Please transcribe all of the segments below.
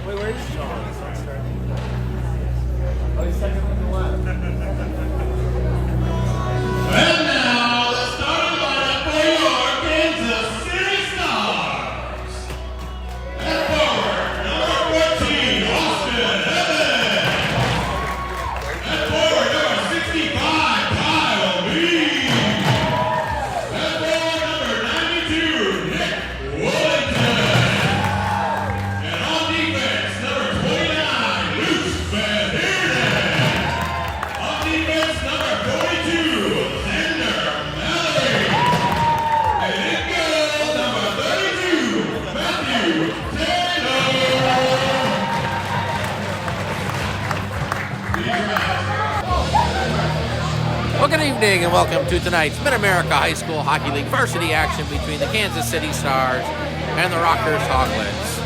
Wait, where is Shawnee? Oh, he's second from the left. And now, the starting lineup for your Kansas City Stars. At forward, number 14, Austin Evans. At forward, number 65, Kyle Lee. At forward, number 92, Nick Wellington. And on defense, number 29, Luke Van Heerden. On defense, number 42, Xander Mallory. And in goal, number 32, Matthew Taylor. Well, good evening and welcome to tonight's Mid-America High School Hockey League varsity action between the Kansas City Stars and the Rockhurst Hawklets.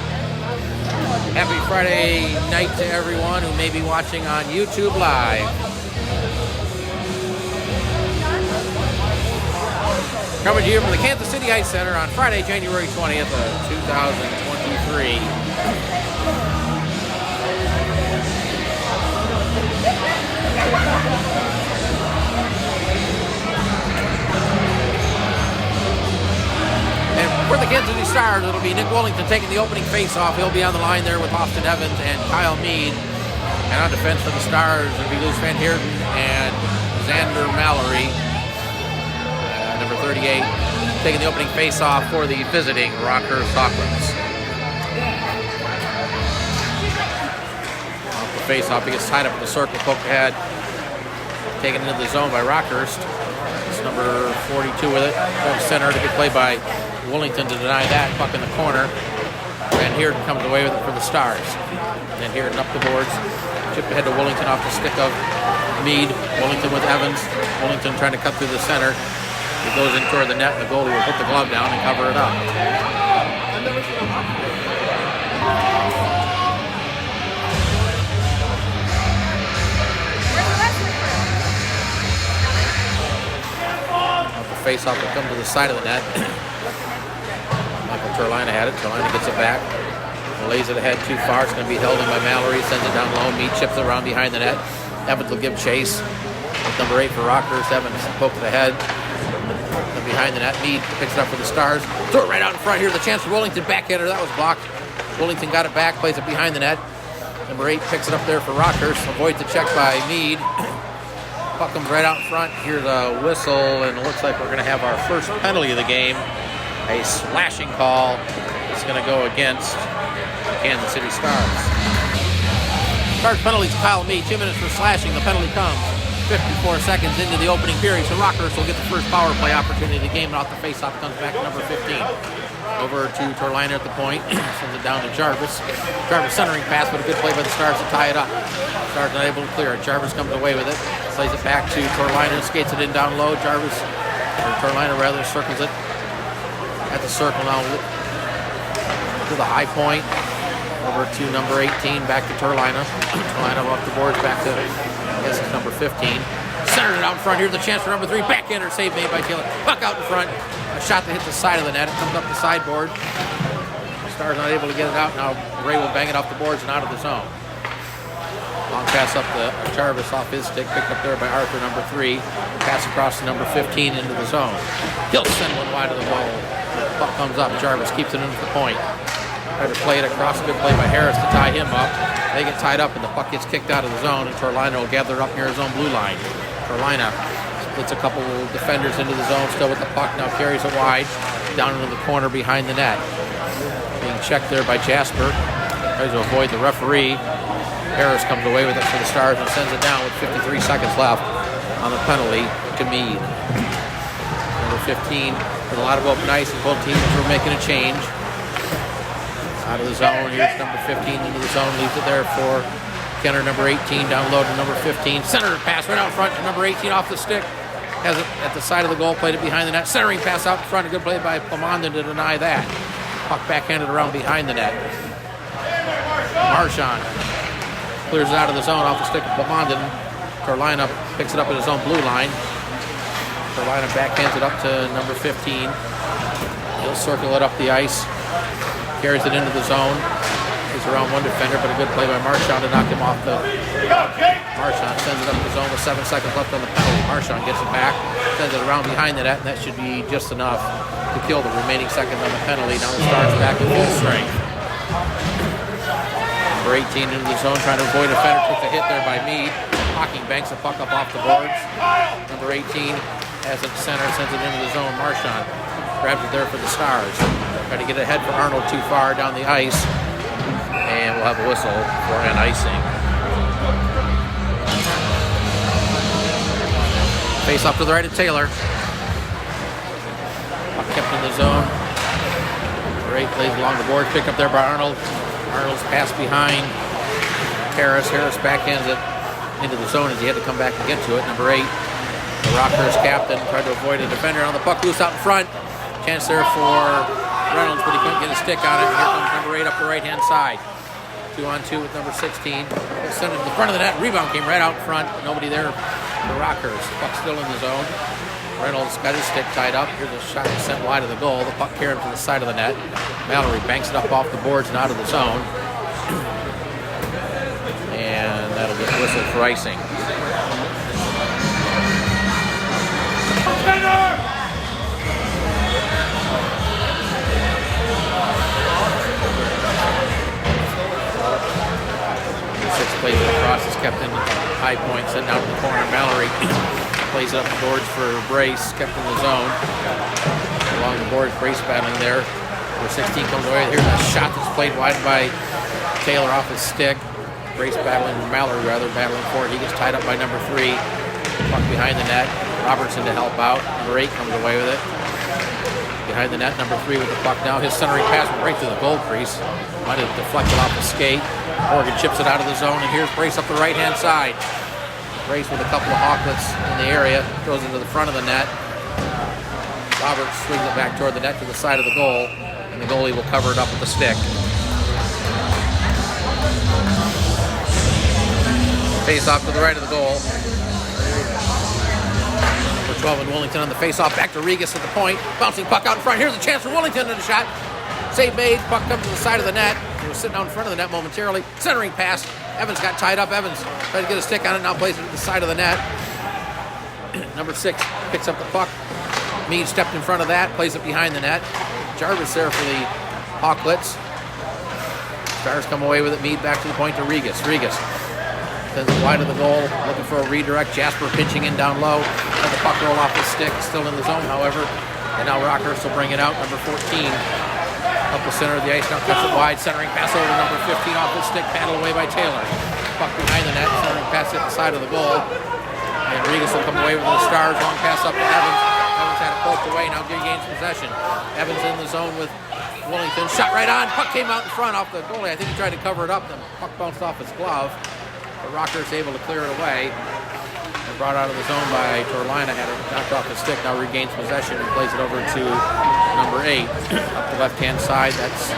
Happy Friday night to everyone who may be watching on YouTube Live. Coming to you from the Kansas City Ice Center on Friday, January 20th of 2023. And for the Kansas City Stars, it'll be Nick Wellington taking the opening face-off. He'll be on the line there with Austin Evans and Kyle Mead. And on defense for the Stars, it'll be Luce Van Heerden and Xander Mallory. Number 38, taking the opening face-off for the visiting Rockhurst Hawklets. Off the face-off, he gets tied up in the circle, poke ahead. Taken into the zone by Rockhurst. It's number 42 with it. From center to get played by Wellington to deny that. Puck in the corner. Van Heerden comes away with it for the Stars. Van Heerden up the boards. Chip ahead to Wellington off the stick of Mead. Wellington with Evans. Wellington trying to cut through the center. He goes in toward the net, and the goalie will put the glove down and cover it up. Face-off will come to the side of the net. Michael Turlina had it. Turlina gets it back. Lays it ahead too far. It's going to be held in by Mallory. Sends it down low. Mead chips it around behind the net. Evans will give chase. With number 8 for Rockhurst. Evans poked it ahead. And behind the net. Mead picks it up for the Stars. Throw it right out in front here. The chance for Wellington. Backhander. That was blocked. Wellington got it back. Plays it behind the net. Number 8 picks it up there for Rockhurst. Avoids the check by Mead. Puck comes right out in front. Here's a whistle, and it looks like we're going to have our first penalty of the game. A slashing call. It's going to go against Kansas City Stars. Stars penalty to Kyle Mead. 2 minutes for slashing. The penalty comes 54 seconds into the opening period. So Rockhurst will get the first power play opportunity of the game. And off the faceoff comes back to number 15. Over to Turlina at the point. Sends it down to Jarvis. Jarvis centering pass, but a good play by the Stars to tie it up. Stars not able to clear it. Jarvis comes away with it. Plays it back to Turlina. Skates it in down low. Turlina rather, circles it at the circle now to the high point. Over to number 18. Back to Turlina. Turlina off the boards back to, I guess it's number 15. Centered it out in front. Here's the chance for number 3. Backhander save made by Taylor. Puck out in front. A shot that hit the side of the net. It comes up the sideboard. Stars not able to get it out. Now Ray will bang it off the boards and out of the zone. Long pass up to Jarvis off his stick. Picked up there by Arthur, number 3. Pass across to number 15 into the zone. He'll send one wide of the goal. Puck comes up. Jarvis keeps it into the point. Try to play it across. Good play by Harris to tie him up. They get tied up and the puck gets kicked out of the zone, and Turlina will gather up near his own blue line. Turlina splits a couple defenders into the zone, still with the puck. Now carries it wide down into the corner behind the net. Being checked there by Jasper. Tries to avoid the referee. Harris comes away with it for the Stars and sends it down with 53 seconds left on the penalty to Mead. Number 15 with a lot of open ice, and both teams were making a change. Out of the zone, here's number 15 into the zone, leaves it there for Kenner, number 18, down low to number 15. Centered pass right out front to number 18 off the stick. Has it at the side of the goal, played it behind the net. Centering pass out in front, a good play by Plamondon to deny that. Puck backhanded around behind the net. MAHSHL clears it out of the zone off the stick of Plamondon. Turlina picks it up at his own blue line. Turlina backhands it up to number 15. He'll circle it up the ice. Carries it into the zone. He's around one defender, but a good play by MAHSHL to knock him off the... MAHSHL sends it up the zone with 7 seconds left on the penalty. MAHSHL gets it back, sends it around behind the net, and that should be just enough to kill the remaining seconds on the penalty. Now the Stars back at full strength. Number 18 into the zone, trying to avoid a defender. Takes a hit there by Mead. Hawking banks the puck up off the boards. Number 18 has it center, sends it into the zone. MAHSHL grabs it there for the Stars. Try to get ahead for Arnold too far down the ice. And we'll have a whistle for an icing. Face off to the right of Taylor. Puck kept in the zone. Number 8 plays along the board. Picked up there by Arnold. Arnold's pass behind Harris. Harris backhands it into the zone as he had to come back and get to it. Number 8, the Rockhurst captain, tried to avoid a defender on the puck loose out in front. Chance there for Reynolds, but he couldn't get a stick on it. And here comes number 8 up the right-hand side. 2-on-2 with number 16. Sent it to the front of the net. Rebound came right out front. Nobody there for Rockhurst. Puck still in the zone. Reynolds got his stick tied up. Here's a shot sent wide of the goal. The puck carried to the side of the net. Mallory banks it up off the boards and out of the zone. And that'll get whistled for icing. Six plays it across, is kept in high point, sent down to the corner. Mallory plays it up the boards for Brace, kept in the zone. Along the boards, Brace battling there. Number 16 comes away. Here's a shot that's played wide by Taylor off his stick. Brace battling, Mallory rather, battling for it. He gets tied up by number 3. Puck behind the net. Robertson to help out. Number 8 comes away with it. Behind the net, number 3 with the puck now. His centering pass went right through the goal crease. Might have deflected off the skate. Morgan chips it out of the zone, and here's Brace up the right-hand side. Brace with a couple of Hawklets in the area. Throws it to the front of the net. Roberts swings it back toward the net to the side of the goal, and the goalie will cover it up with the stick. Face off to the right of the goal. Number 12 in Willington on the face-off. Back to Regas at the point. Bouncing puck out in front. Here's a chance for Willington in the shot. Save made. Puck comes to the side of the net. He was sitting out in front of the net momentarily. Centering pass. Evans got tied up. Evans tried to get a stick on it. Now plays it at the side of the net. Number 6 picks up the puck. Mead stepped in front of that. Plays it behind the net. Jarvis there for the Hawklets. Stars come away with it. Mead back to the point to Regas. Regas sends it wide of the goal, looking for a redirect. Jasper pinching in down low. Let the puck roll off the stick. Still in the zone, however. And now Rockhurst will bring it out. Number 14 up the center of the ice. Now cuts it wide. Centering pass over to number 15 off the stick. Paddled away by Taylor. Puck behind the net. Centering pass at the side of the goal. And Regas will come away with the Stars. Long pass up to Evans. Evans had it poked away. Now gains possession. Evans in the zone with Willington. Shot right on. Puck came out in front off the goalie. I think he tried to cover it up. The puck bounced off his glove. But Rockhurst able to clear it away. And brought out of the zone by Torlina. Had it knocked off his stick. Now regains possession and plays it over to number 8. Up the left-hand side. That's...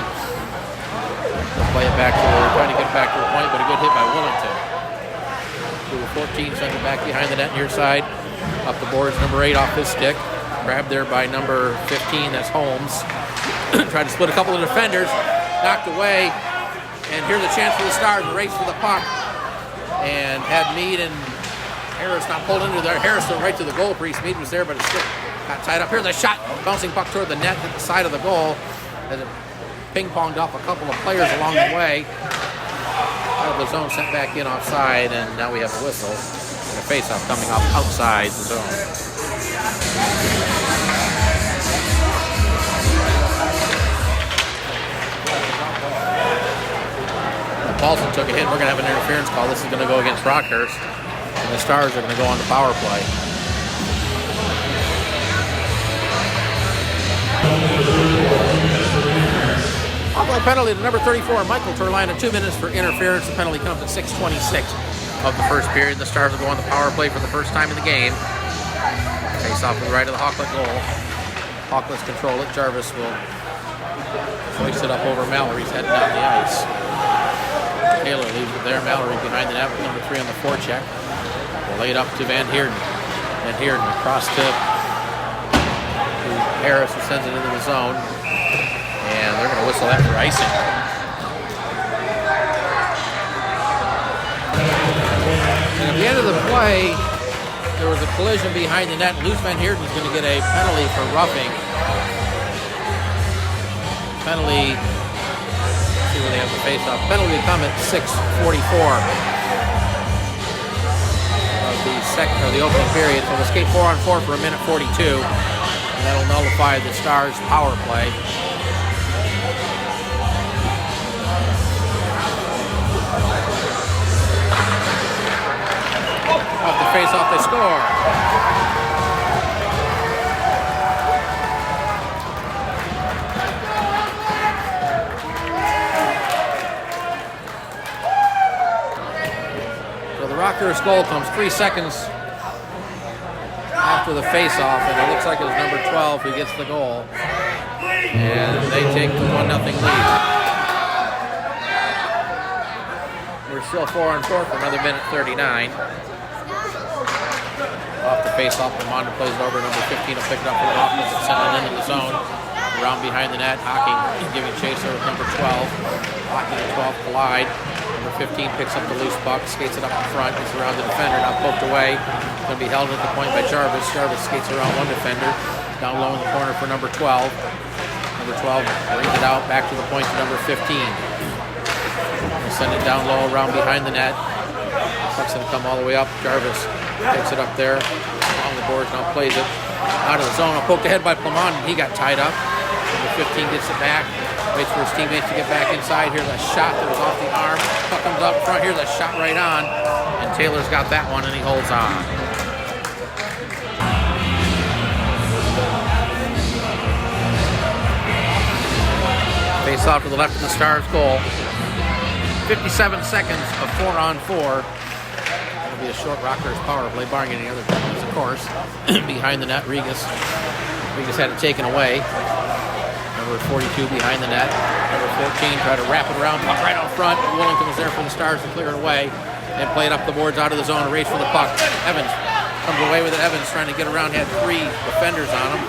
They'll play it back to... Trying to get back to the point, but a good hit by Willington. Number 14 sent it back behind the net near side. Up the boards, number 8 off his stick. Grabbed there by number 15, that's Holmes. Tried to split a couple of defenders. Knocked away. And here's a chance for the Stars to race for the puck. And had Mead and Harris not pulled into there. Harris went right to the goal crease. Mead was there, but his stick got tied up. Here's a shot. Bouncing puck toward the net at the side of the goal. As it ping-ponged off a couple of players along the way. Out of the zone, sent back in offside, and now we have a whistle. And a face-off coming up outside the zone. Paulson took a hit. We're going to have an interference call. This is going to go against Rockhurst. And the Stars are going to go on the power play. Offline penalty to number 34, Michael Torlina. 2 minutes for interference. The penalty comes at 6:26 of the first period. The Stars will go on the power play for the first time in the game. Face off to the right of the Hawklet goal. Hawklets control it. Jarvis will hoist it up over Mallory's heading down the ice. Taylor leaves it there. Mallory behind the net with number 3 on the forecheck. Will lay it up to Van Heerden. Van Heerden across to Harris, who sends it into the zone. And they're going to whistle that for icing. end of the play, there was a collision behind the net. Loose Van Heerden is going to get a penalty for roughing. Penalty, let's see where they have the face-off. Penalty to come at 6:44 of the second or the opening period. So we'll skate 4-on-4 for 1:42, and that'll nullify the Stars' power play. Off the face-off, they score. So the Rockhurst goal comes 3 seconds after the face-off, and it looks like it was number 12 who gets the goal. And they take the 1-0 lead. We're still 4-on-4 for another 1:39. Off the face-off, Lamond plays it over. Number 15 will pick it up for the Hawklets and send it into the zone. Around behind the net, Hocking giving chase over number 12. Hocking and 12 collide. Number 15 picks up the loose puck, skates it up in front, gets around the defender, now poked away. Going to be held at the point by Jarvis. Jarvis skates around one defender. Down low in the corner for number 12. Number 12 brings it out back to the point to number 15. We'll send it down low around behind the net. Puck's going to come all the way up. Jarvis picks it up there along the boards, now plays it out of the zone. Poked ahead by Plamond, and he got tied up. Number 15 gets it back, waits for his teammates to get back inside. Here's a shot that was off the arm. Puck comes up front. Here's a shot right on, and Taylor's got that one, and he holds on. Face off to the left of the Stars' goal. 57 seconds of 4-on-4. It'll be a short Rockhurst power play, barring any other penalties, of course. Behind the net, Regas had it taken away. Number 42 behind the net. Number 14 tried to wrap it around, puck right out front. Willington was there for the Stars to clear it away and play it up the boards out of the zone, a race for the puck. Evans comes away with it. Evans trying to get around, had 3 defenders on him.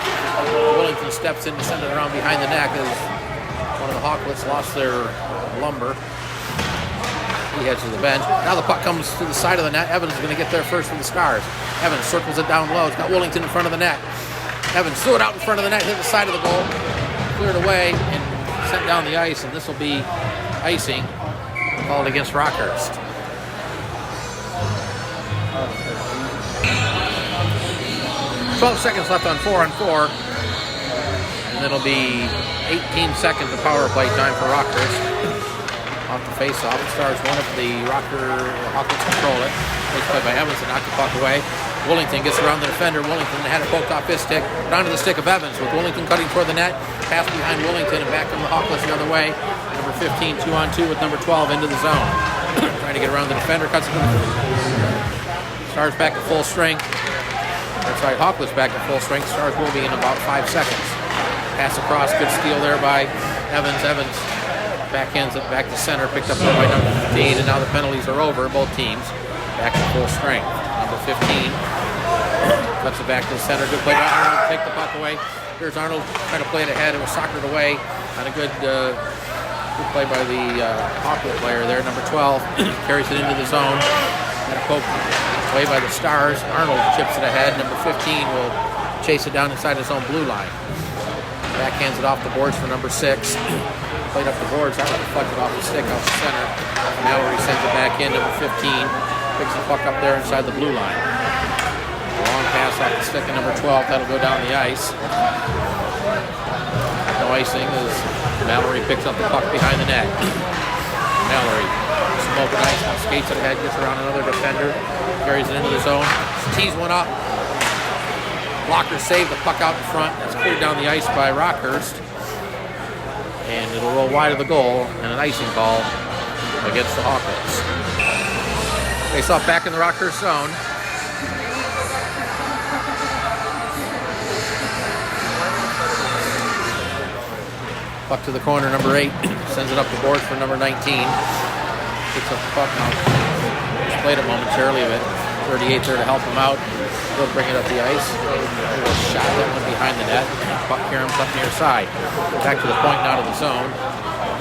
Willington steps in to send it around behind the neck as one of the Hawklets lost their lumber. He heads to the bench. Now the puck comes to the side of the net. Evans is going to get there first for the Stars. Evans circles it down low. He's got Willington in front of the net. Evans threw it out in front of the net, hit the side of the goal, cleared away, and sent down the ice. And this will be icing called against Rockhurst. "12 seconds left on 4-on-4. And it'll be 18 seconds of power play time for Rockhurst. Off the face-off, the Stars one up the Hawklets control it. Nice play by Evans to knock the puck away. Willington gets around the defender. Willington had it poked off his stick, but onto the stick of Evans, with Willington cutting toward the net. Pass behind Willington and back from the Hawklets the other way. Number 15, 2-on-2 with number 12 into the zone. Trying to get around the defender, cuts it to the Stars back at full strength. Sorry, Hawklets back at full strength. Stars will be in about 5 seconds. Pass across, good steal there by Evans. Evans backhands it back to center, picked up there by number 15, and now the penalties are over, both teams. Back to full strength. Number 15 cuts it back to the center. Good play by Arnold, take the puck away. Here's Arnold trying to play it ahead. It was soccered away on a good play by the Hawklet player there. Number 12 carries it into the zone. And a poke away by the Stars. Arnold chips it ahead. Number 15 will chase it down inside his own blue line. Backhands it off the boards for number 6. Played up the boards, that was deflected off the stick off the center. Mallory sends it back in, number 15. Picks the puck up there inside the blue line. Long pass off the stick of number 12, that'll go down the ice. No icing as Mallory picks up the puck behind the net. Mallory, smoking ice, now skates it ahead, gets around another defender, carries it into the zone, tees one up. Blocker saved the puck out in front. That's cleared down the ice by Rockhurst. And it'll roll wide of the goal, and an icing call against the Hawklets. Face off back in the Rockhurst zone. Puck to the corner, number 8. Sends it up the boards for number 19. Picks up the puck now. Just played it momentarily a bit. 38 there to help him out. He'll bring it up the ice. There's a shot that went behind the net. Puck caroms up near side. Back to the point now to the zone.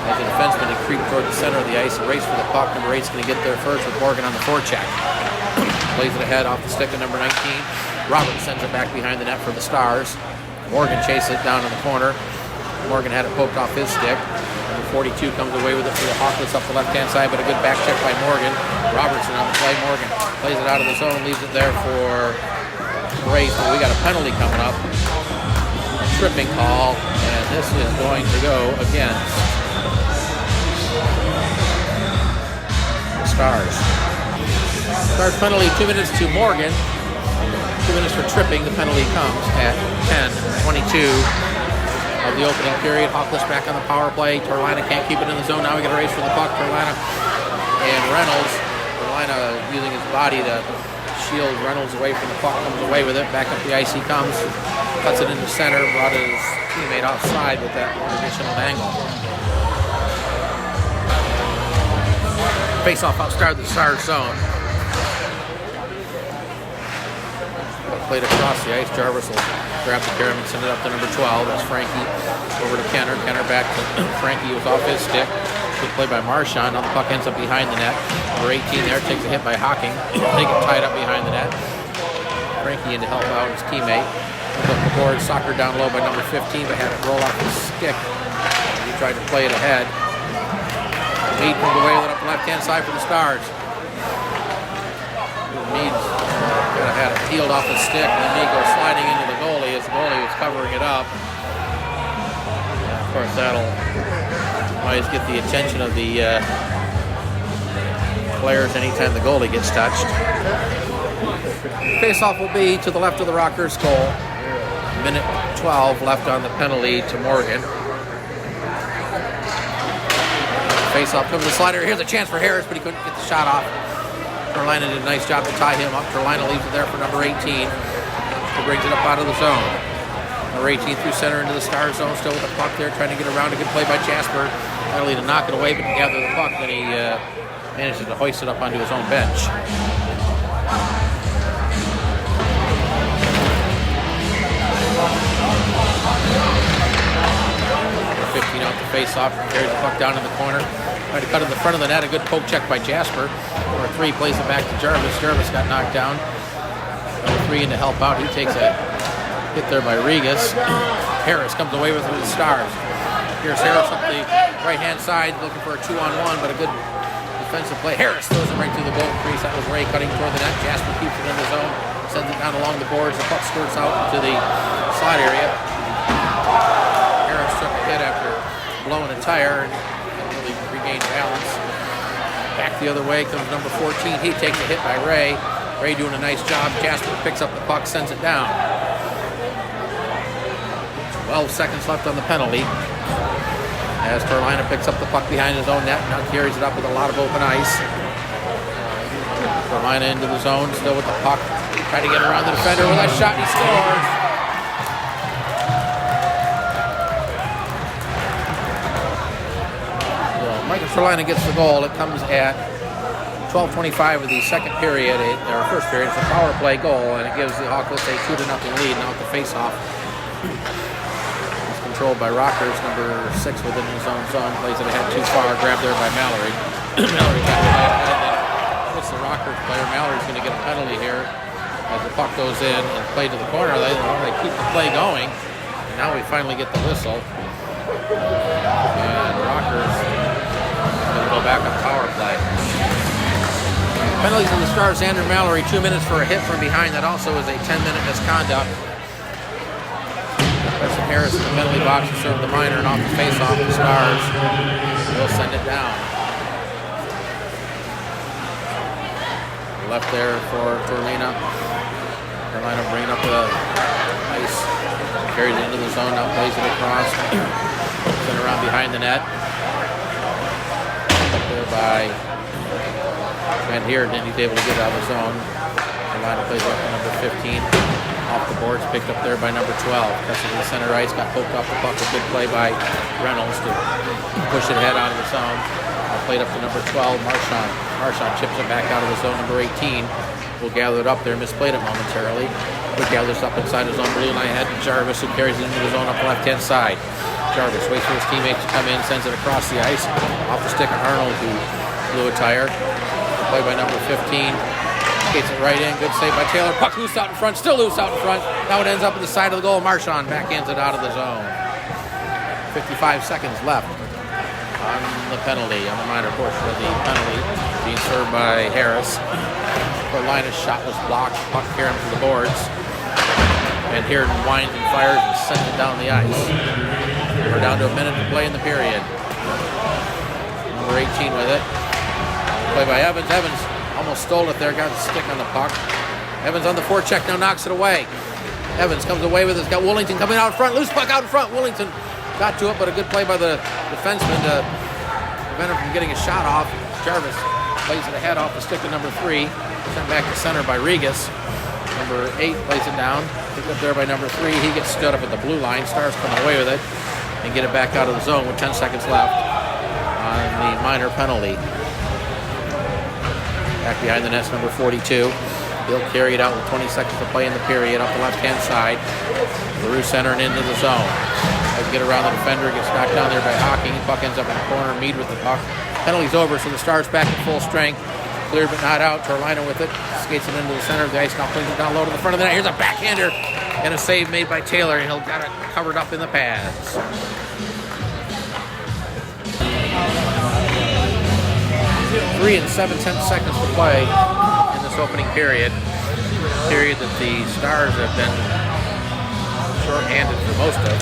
As the defenseman had creeped toward the center of the ice, a race for the puck. Number 8's going to get there first with Morgan on the forecheck. Plays it ahead off the stick of number 19. Roberts sends it back behind the net for the Stars. Morgan chases it down in the corner. Morgan had it poked off his stick. Number 42 comes away with it for the Hawklets up the left-hand side, but a good back check by Morgan. Robertson on the play. Morgan plays it out of the zone, leaves it there for Grace. But we got a penalty coming up. A tripping call, and this is going to go against the Stars. Stars penalty, 2 minutes to Morgan. 2 minutes for tripping. The penalty comes at 10:22 of the opening period. Hawklets back on the power play. Carolina can't keep it in the zone. Now we got a race for the puck. Carolina and Reynolds. Carolina using his body to shield Reynolds away from the puck. Comes away with it. Back up the ice he comes. Cuts it into center. Brought his teammate offside with that one additional angle. Face-off outside the Stars zone. Played across the ice. Jarvis will grab the carom and send it up to number 12. That's Frankie over to Kenner. Kenner back to Frankie, who's off his stick. Good play by MAHSHL. Now the puck ends up behind the net. Number 18 there takes a hit by Hawking. They get tied up behind the net. Frankie in to help out his teammate. Comes up the board. Soccer down low by number 15, but had it roll off his stick. He tried to play it ahead. Mead comes away with it up the left-hand side for the Stars. Mead's kind of had it peeled off his stick, and then Mead goes sliding into the goalie as the goalie was covering it up. And of course, that'll always get the attention of the players anytime the goalie gets touched. Face-off will be to the left of the Rockhurst goal. Minute 12 left on the penalty to Morgan. Face-off comes the slider. Here's a chance for Harris, but he couldn't get the shot off. Carolina did a nice job to tie him up. Carolina leaves it there for number 18, who brings it up out of the zone. Number 18 through center into the Star zone, still with the puck there, trying to get around. A good play by Jasper. Not only to knock it away, but to gather the puck. Then he manages to hoist it up onto his own bench. 15 out the face-off, carries the puck down in the corner. Tried to cut in the front of the net. A good poke check by Jasper. Number 3 plays it back to Jarvis. Jarvis got knocked down. Number 3 in to help out. He takes a hit there by Regas. Harris comes away with it with the Stars. Here's Harris up the right-hand side, looking for a 2-on-1, but a good defensive play. Harris throws it right through the goal crease. That was Ray cutting toward the net. Jasper keeps it in the zone, sends it down along the boards. The puck squirts out into the slot area. Harris took a hit after blowing a tire and really regained balance. Back the other way comes number 14. He takes a hit by Ray. Ray doing a nice job. Jasper picks up the puck, sends it down. 12 seconds left on the penalty. As Carolina picks up the puck behind his own net, now carries it up with a lot of open ice. Carolina into the zone, still with the puck. Trying to get around the defender with a shot, and he scores. Michael Carolina gets the goal. It comes at 12:25 of the second period, or first period. It's a power play goal, and it gives the Hawklets a 2-0 lead. Now at the face-off. Controlled by Rockhurst, number 6 within his own zone, plays it ahead too far, grabbed there by Mallory. Mallory got it ahead, and then hits the Rockhurst player. Mallory's going to get a penalty here as the puck goes in and played to the corner. They keep the play going, and now we finally get the whistle. And Rockhurst going to go back on power play. Penalties on the Stars. Andrew Mallory, 2 minutes for a hit from behind. That also is a 10-minute misconduct. Preston Harris in the penalty box to serve the minor, and off the face-off, the Stars will send it down. Left there for Carolina. Carolina bringing up the ice. Carries it into the zone, now plays it across. Sent around behind the net. Up there by Van Heerden, and he's able to get out of the zone. Carolina plays up to number 15. Off the boards, picked up there by number 12. Cuts in the center ice, got poked off the puck. A good play by Reynolds to push it ahead out of the zone. Played up to number 12, MAHSHL. MAHSHL chips it back out of the zone. Number 18 will gather it up there, misplayed it momentarily. But gathers up inside his own blue line ahead to Jarvis, who carries it into the zone up the left-hand side. Jarvis waits for his teammates to come in, sends it across the ice. Off the stick of Arnold, who blew a tire. Play by number 15. Skates it right in. Good save by Taylor. Puck loose out in front. Still loose out in front. Now it ends up at the side of the goal. MAHSHL backhands it out of the zone. 55 seconds left on the penalty, on the minor portion of the penalty, being served by Harris. Carolina's shot was blocked. Puck carrying to the boards. And Heerden winds and fires and sends it down the ice. We're down to a minute to play in the period. Number 18 with it. Play by Evans. Evans almost stole it there. Got the stick on the puck. Evans on the forecheck. Now knocks it away. Evans comes away with it. Got Woolington coming out in front. Loose puck out in front. Woolington got to it, but a good play by the defenseman to prevent him from getting a shot off. Jarvis plays it ahead off the stick of number 3. Sent back to center by Regas. Number 8 plays it down. Picked up there by number 3. He gets stood up at the blue line. Stars come away with it and get it back out of the zone with 10 seconds left on the minor penalty. Back behind the net's number 42. He'll carry it out with 20 seconds to play in the period up the left-hand side. LaRue centering into the zone. Tries to get around the defender. Gets knocked down there by Hawking. Puck ends up in the corner. Mead with the puck. Penalty's over, so the Stars back at full strength. Cleared but not out. Carolina with it. Skates it into the center of the ice. Now plays it down low to the front of the net. Here's a backhander and a save made by Taylor. And he'll got it covered up in the pads. 3 7/10 seconds to play in this opening period. Period that the Stars have been short-handed for most of.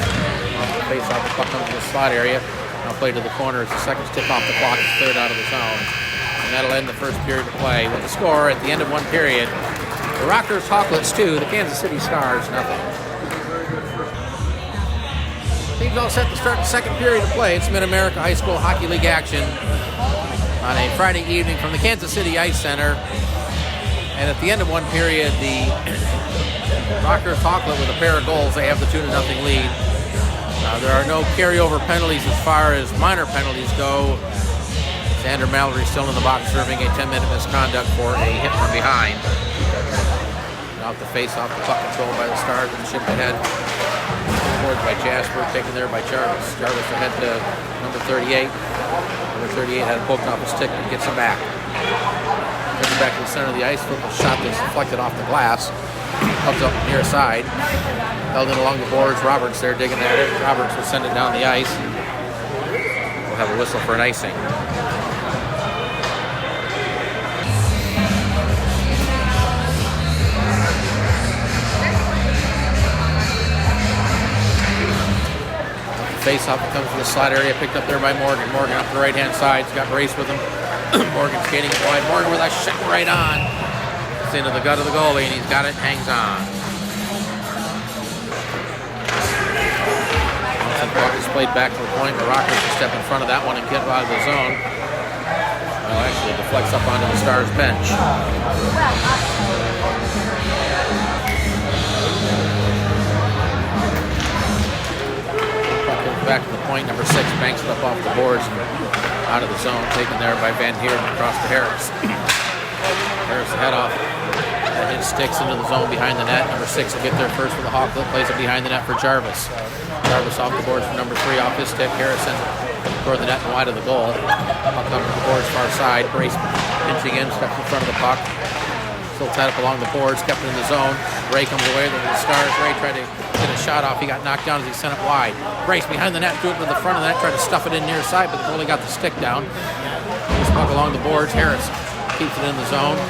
Off the face-off, the puck comes to the slot area. Now play to the corner as the seconds tip off the clock. It's cleared out of the zone. And that'll end the first period of play with the score at the end of one period. The Rockhurst Hawklets 2, the Kansas City Stars nothing. Teams all set to start the second period of play. It's Mid-America High School Hockey League action on a Friday evening from the Kansas City Ice Center. And at the end of one period, the Rockhurst Hawklet with a pair of goals, they have the 2-0 lead. There are no carryover penalties as far as minor penalties go. Xander Mallory still in the box serving a 10-minute misconduct for a hit from behind. Off the face-off, the puck controlled by the Stars and shipped ahead. Forward by Jasper, taken there by Jarvis. Jarvis ahead to number 38. Number 38 had it poked off his stick and gets it back. Gets it back to the center of the ice. Flip a shot that's deflected off the glass. Comes up near side. Held in along the boards. Roberts there digging at it. Roberts will send it down the ice. We'll have a whistle for an icing. Face-off, it comes to the slot area, picked up there by Morgan. Morgan up the right-hand side, he's got Brace with him. Morgan skating wide. Morgan with a shot right on. It's into the gut of the goalie, and he's got it, hangs on. That puck is played back to the point, but Rockhurst will step in front of that one and get out of the zone. Well, actually, it deflects up onto the Stars bench. Back to the point, number 6 banks it up off the boards and out of the zone, taken there by Van Heerden across to Harris. Harris the head off, that hit sticks into the zone behind the net. Number 6 will get there first with the Hawklet, plays it behind the net for Jarvis. Jarvis off the boards for number 3 off his stick. Harris sends it toward the net and wide of the goal. Puck comes to the boards far side. Brace pinching in, steps in front of the puck. Still tied up along the boards, kept it in the zone. Ray comes away with the Stars. Ray tried to get a shot off. He got knocked down as he sent it wide. Brace behind the net, threw it to the front of the net, tried to stuff it in near side, but the goalie got the stick down. This puck along the boards. Harris keeps it in the zone.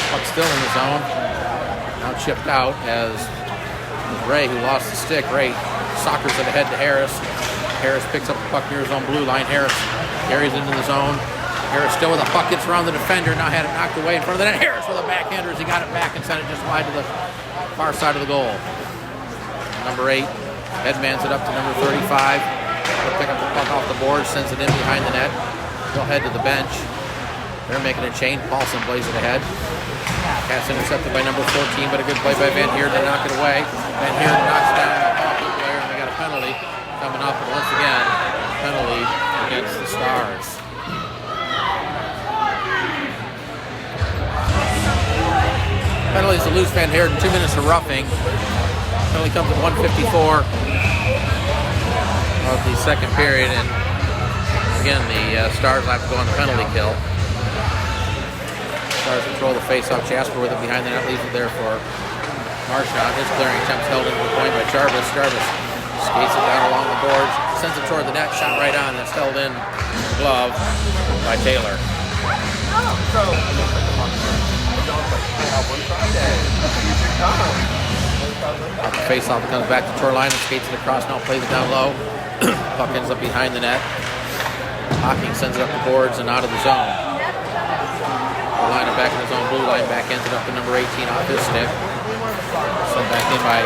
Puck still in the zone. Now chipped out as Ray, who lost the stick. Ray soccers it ahead to Harris. Harris picks up the puck near his own blue line. Harris carries it into the zone. Harris still with a puck, gets around the defender, now had it knocked away in front of the net. Harris with a backhander as he got it back and sent it just wide to the far side of the goal. Number 8, headmans it up to number 35. He'll pick up the puck off the board, sends it in behind the net. He'll head to the bench. They're making a chain. Paulson plays it ahead. Pass intercepted by number 14, but a good play by Van Heerden to knock it away. Van Heerden knocks down the Hawklet player, and they got a penalty coming up, and once again, penalty against the Stars. Penalties to loose Van Heerden, 2 minutes of roughing. Penalty comes at 1:54 of the second period, and again, the Stars have to go on the penalty kill. Stars control the face-off. Jasper with it behind the net, leaves it there for MAHSHL. His clearing attempt's held into the point by Jarvis. Jarvis skates it down along the boards, sends it toward the net, shot right on. That's held in the glove by Taylor. The face-off comes back to Torlina, skates it across, now plays it down low. Puck ends up behind the net. Hawking sends it up the boards and out of the zone. Torlina back in his own blue line, back ends it up to number 18 off his stick. Sent back in by...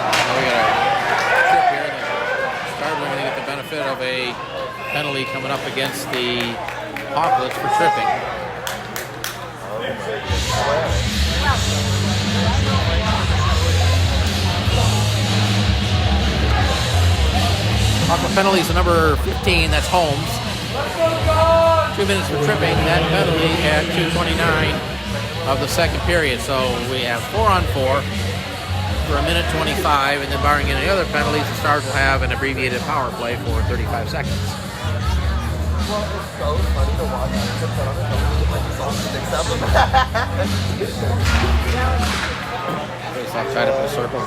Now we got a trip here. The Stars are going to get the benefit of a penalty coming up against the Hawklets for tripping. Hawklet penalties to number 15, that's Holmes. 2 minutes for tripping, that penalty at 2:29 of the second period. So we have 4-on-4 for 1:25, and then barring any other penalties, the Stars will have an abbreviated power play for 35 seconds. Well, it's so funny to watch. I put on the television like you saw the sticks up. Face-off tied up in a circle.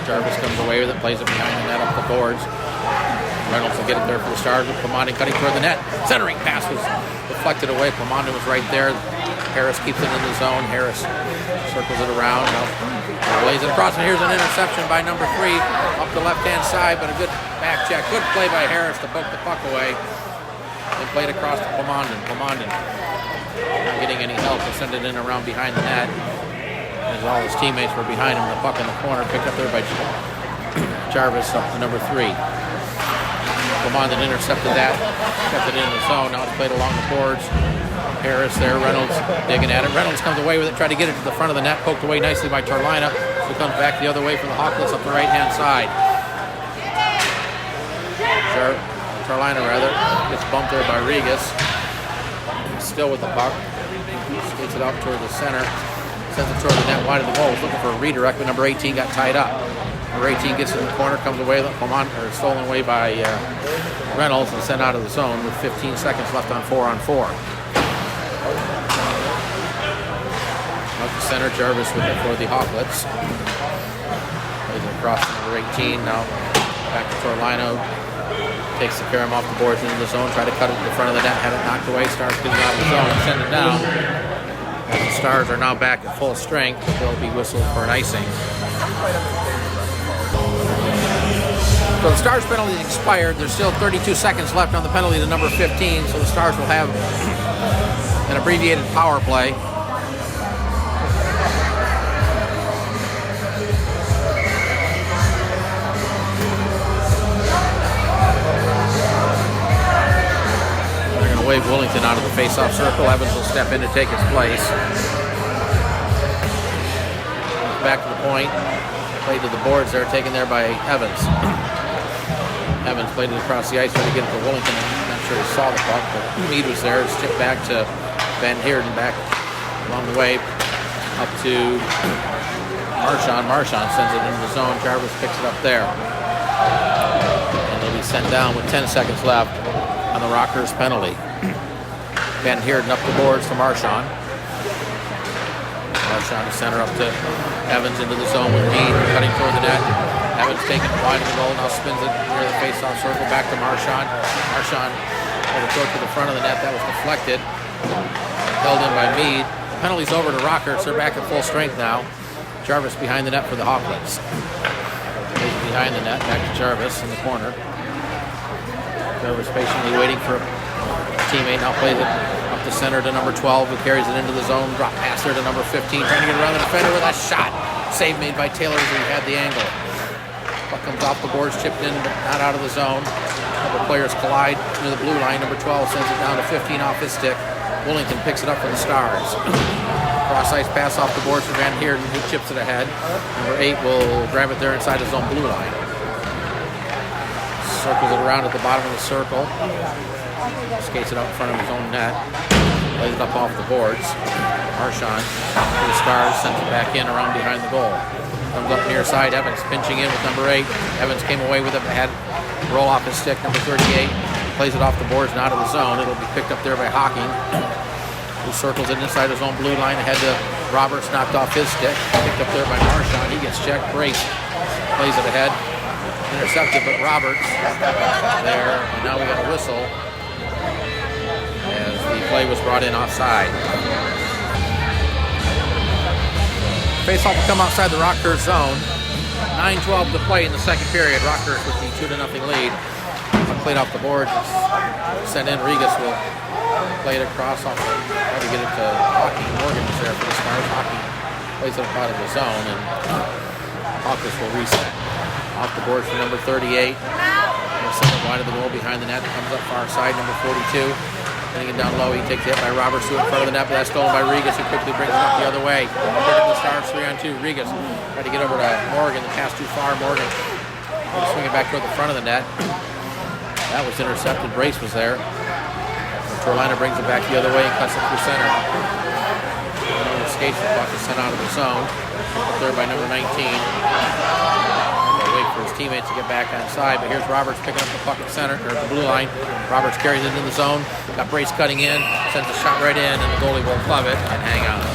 Jarvis comes away with it, plays it behind the net up the boards. Reynolds will get it there for the Stars with Plamondon cutting toward the net. Centering pass was deflected away. Plamondon was right there. Harris keeps it in the zone. Harris circles it around. Lays it across, and here's an interception by number 3 up the left-hand side, but a good back check. Good play by Harris to poke the puck away. They played across to Plamondon. Plamondon not getting any help. They send it in around behind the net. As all his teammates were behind him. The puck in the corner picked up there by Jarvis up to number 3. Plamondon intercepted that, kept it in the zone. Now it's played along the boards. Harris there, Reynolds digging at it. Reynolds comes away with it, tried to get it to the front of the net, poked away nicely by Torlina, who comes back the other way from the Hawklets up the right-hand side. Torlina gets bumped there by Regas. Still with the puck. Skates it out toward the center. Sends it toward the net wide of the goal. Was looking for a redirect, but number 18 got tied up. Number 18 gets it in the corner, comes away, stolen away by Reynolds and sent out of the zone with 15 seconds left on 4-on-4. Out the center, Jarvis with it for the Hawklets. Plays it across to number 18. Now back to Torlino. Takes the carom off the boards into the zone. Try to cut it to the front of the net. Have it knocked away. Stars get it out of the zone. Send it down. And the Stars are now back at full strength. They'll be whistled for an icing. So the Stars penalty expired. There's still 32 seconds left on the penalty to number 15. So the Stars will have an abbreviated power play. Wave Willington out of the face-off circle. Evans will step in to take his place. Back to the point. Played to the boards there, taken there by Evans. Evans played it across the ice, trying to get it to Willington. I'm not sure he saw the puck, but Meade was there. It's tipped back to Van Heerden, back along the way up to MAHSHL. MAHSHL sends it into the zone. Jarvis picks it up there. And they'll be sent down with 10 seconds left on the Rockhurst penalty. Van Heerden up the boards to MAHSHL. MAHSHL to center up to Evans into the zone with Meade cutting toward the net. Evans taking it wide of the goal, now spins it near the face-off circle, back to MAHSHL. MAHSHL overthrow to the front of the net, that was deflected. Held in by Meade. The penalty's over to Rockhurst, they're back at full strength now. Jarvis behind the net for the Hawklets. Behind the net, back to Jarvis in the corner. Jarvis patiently waiting for a teammate, now plays it up the center to number 12, who carries it into the zone. Drop pass there to number 15, trying to get around the defender with a shot. Save made by Taylor as he had the angle. Puck comes off the boards, chipped in, but not out of the zone. A couple players collide near the blue line. Number 12 sends it down to 15 off his stick. Willington picks it up for the Stars. Cross-ice pass off the boards for Van Heerden, who chips it ahead. Number 8 will grab it there inside his own blue line. Circles it around at the bottom of the circle. Skates it up in front of his own net. Lays it up off the boards. MAHSHL to the Stars, sends it back in around behind the goal. Comes up near side, Evans pinching in with number 8. Evans came away with it, had roll off his stick, number 38. Plays it off the boards and out of the zone. It'll be picked up there by Hawking. who circles it inside his own blue line ahead to Roberts, knocked off his stick. Picked up there by MAHSHL. He gets checked. Brace plays it ahead. Intercepted, but Roberts there. And now we got a whistle as the play was brought in offside. Face-off will come outside the Rockhurst zone. 9:12 to play in the second period. Rockhurst with the 2-0 lead. Played off the board. Sent in. Regas will play it across off. Try to get it to Hockey. Morgan is there for the Stars. Hockey plays it out of the zone, and Hawklets will reset. Off the board for number 38. Send it wide of the goal behind the net. Comes up far side, number 42. Getting it down low, he takes it by Roberts to in front of the net, but that's stolen by Regas, who quickly brings it up the other way. Getting the Stars 3-on-2. Regas tried to get over to Morgan. The pass too far. Morgan swing it back toward the front of the net. That was intercepted. Brace was there. Carolina brings it back the other way and cuts it through center. Skates the puck is sent out of the zone. Up there by number 19. Wait for his teammates to get back on side, but here's Roberts picking up the puck at center, or the blue line. Roberts carries it into the zone. Got Brace cutting in, sends a shot right in, and the goalie will glove it and hang on.